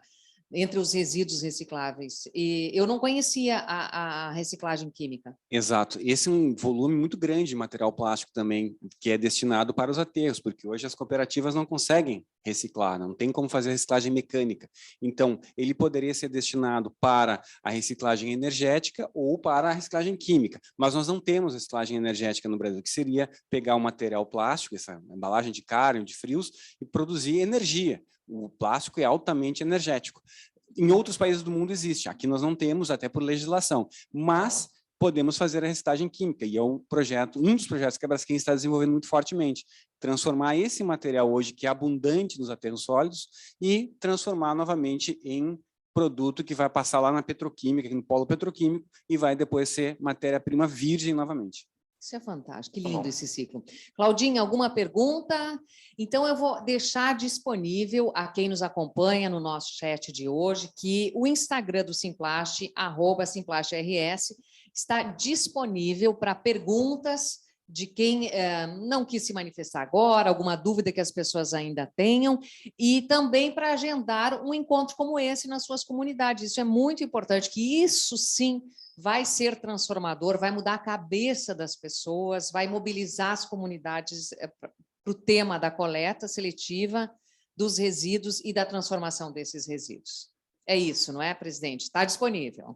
Entre os resíduos recicláveis. E eu não conhecia a reciclagem química. Exato. Esse é um volume muito grande de material plástico também, que é destinado para os aterros, porque hoje as cooperativas não conseguem reciclar, não tem como fazer reciclagem mecânica. Então, ele poderia ser destinado para a reciclagem energética ou para a reciclagem química, mas nós não temos reciclagem energética no Brasil, que seria pegar o material plástico, essa embalagem de carne, de frios, e produzir energia. O plástico é altamente energético. Em outros países do mundo existe, aqui nós não temos, até por legislação, mas podemos fazer a reciclagem química, e é um dos projetos que a Braskem está desenvolvendo muito fortemente, transformar esse material hoje, que é abundante nos aterros sólidos, e transformar novamente em produto que vai passar lá na petroquímica, no polo petroquímico, e vai depois ser matéria-prima virgem novamente. Isso é fantástico, que lindo esse ciclo. Claudinha, alguma pergunta? Então, eu vou deixar disponível a quem nos acompanha no nosso chat de hoje, que o Instagram do Simplast, @SimplastRS, está disponível para perguntas de quem não quis se manifestar agora, alguma dúvida que as pessoas ainda tenham, e também para agendar um encontro como esse nas suas comunidades. Isso é muito importante, que isso sim vai ser transformador, vai mudar a cabeça das pessoas, vai mobilizar as comunidades para o tema da coleta seletiva dos resíduos e da transformação desses resíduos. É isso, não é, presidente? Está disponível.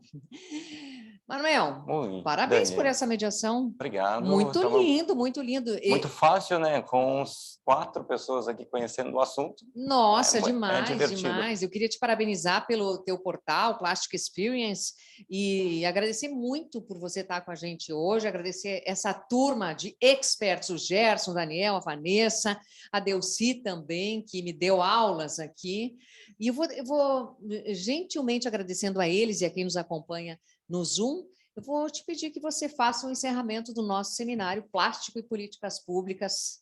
Manuel, parabéns por essa mediação. Obrigado. Muito lindo, muito lindo. Muito fácil, né? Com 4 pessoas aqui conhecendo o assunto. Nossa, demais, divertido. demais. Eu queria te parabenizar pelo teu portal, Plastic Experience, e agradecer muito por você estar com a gente hoje, agradecer essa turma de experts, o Gerson, o Daniel, a Vanessa, a Delcy também, que me deu aulas aqui. E eu vou gentilmente agradecendo a eles e a quem nos acompanha no Zoom, eu vou te pedir que você faça o encerramento do nosso seminário Plástico e Políticas Públicas,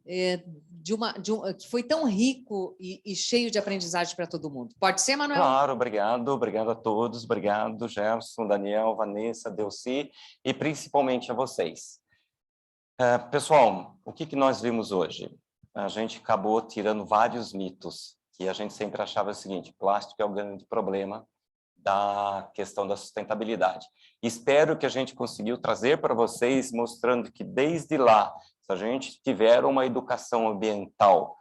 que foi tão rico e cheio de aprendizagem para todo mundo. Pode ser, Manuel? Claro, obrigado. Obrigado a todos. Obrigado, Gerson, Daniel, Vanessa, Delcy, e principalmente a vocês. Pessoal, o que nós vimos hoje? A gente acabou tirando vários mitos, que a gente sempre achava o seguinte: plástico é o grande problema da questão da sustentabilidade. Espero que a gente conseguiu trazer para vocês, mostrando que desde lá, se a gente tiver uma educação ambiental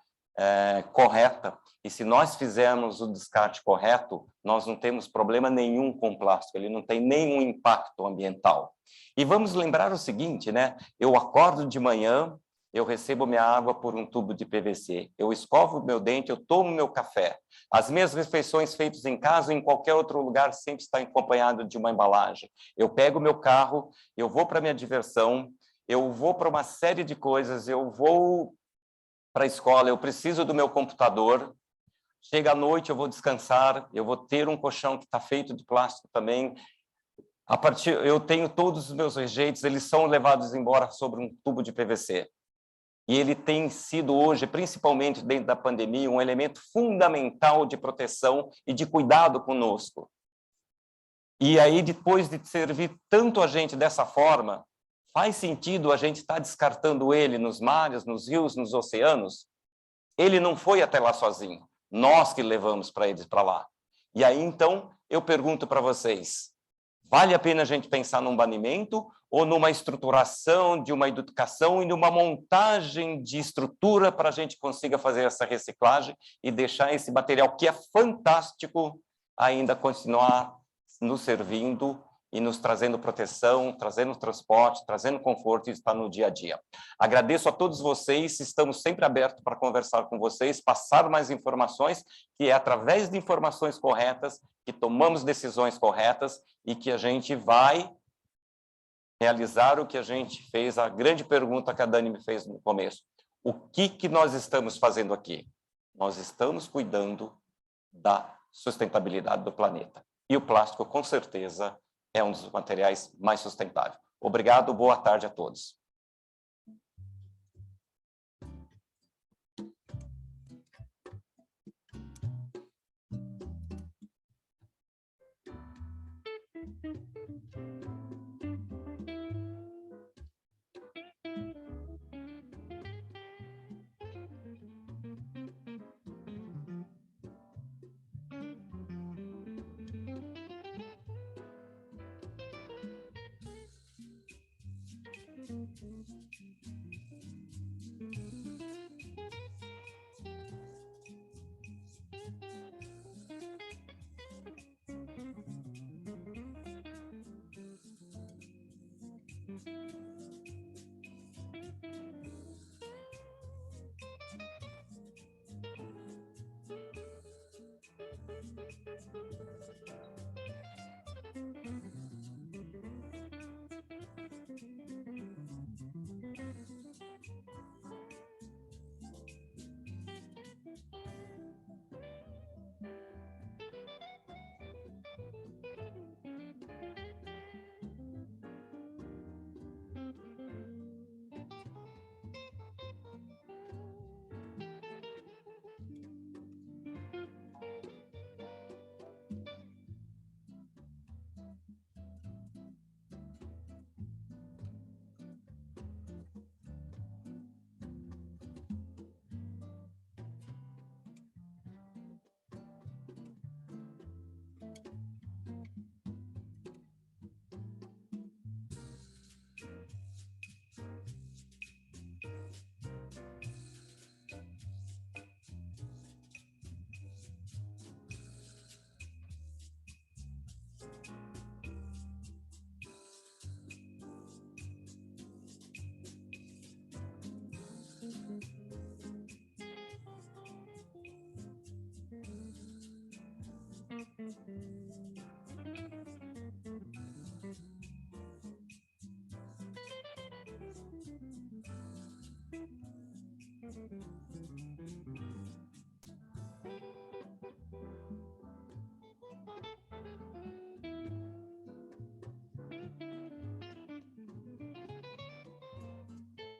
correta, e se nós fizermos o descarte correto, nós não temos problema nenhum com o plástico, ele não tem nenhum impacto ambiental. E vamos lembrar o seguinte, né? Eu acordo de manhã, eu recebo minha água por um tubo de PVC, eu escovo meu dente, eu tomo meu café. As minhas refeições feitas em casa ou em qualquer outro lugar sempre estão acompanhadas de uma embalagem. Eu pego meu carro, eu vou para minha diversão, eu vou para uma série de coisas, eu vou para a escola, eu preciso do meu computador. Chega à noite, eu vou descansar, eu vou ter um colchão que está feito de plástico também. Eu tenho todos os meus rejeitos, eles são levados embora sobre um tubo de PVC. E ele tem sido hoje, principalmente dentro da pandemia, um elemento fundamental de proteção e de cuidado conosco. E aí, depois de servir tanto a gente dessa forma, faz sentido a gente estar descartando ele nos mares, nos rios, nos oceanos? Ele não foi até lá sozinho, nós que levamos para eles para lá. E aí, então, eu pergunto para vocês, vale a pena a gente pensar num banimento ou numa estruturação de uma educação e numa montagem de estrutura para a gente consiga fazer essa reciclagem e deixar esse material, que é fantástico, ainda continuar nos servindo e nos trazendo proteção, trazendo transporte, trazendo conforto e estar no dia a dia. Agradeço a todos vocês, estamos sempre abertos para conversar com vocês, passar mais informações, que é através de informações corretas que tomamos decisões corretas e que a gente vai realizar o que a gente fez, a grande pergunta que a Dani me fez no começo. O que nós estamos fazendo aqui? Nós estamos cuidando da sustentabilidade do planeta. E o plástico, com certeza, é um dos materiais mais sustentáveis. Obrigado, boa tarde a todos.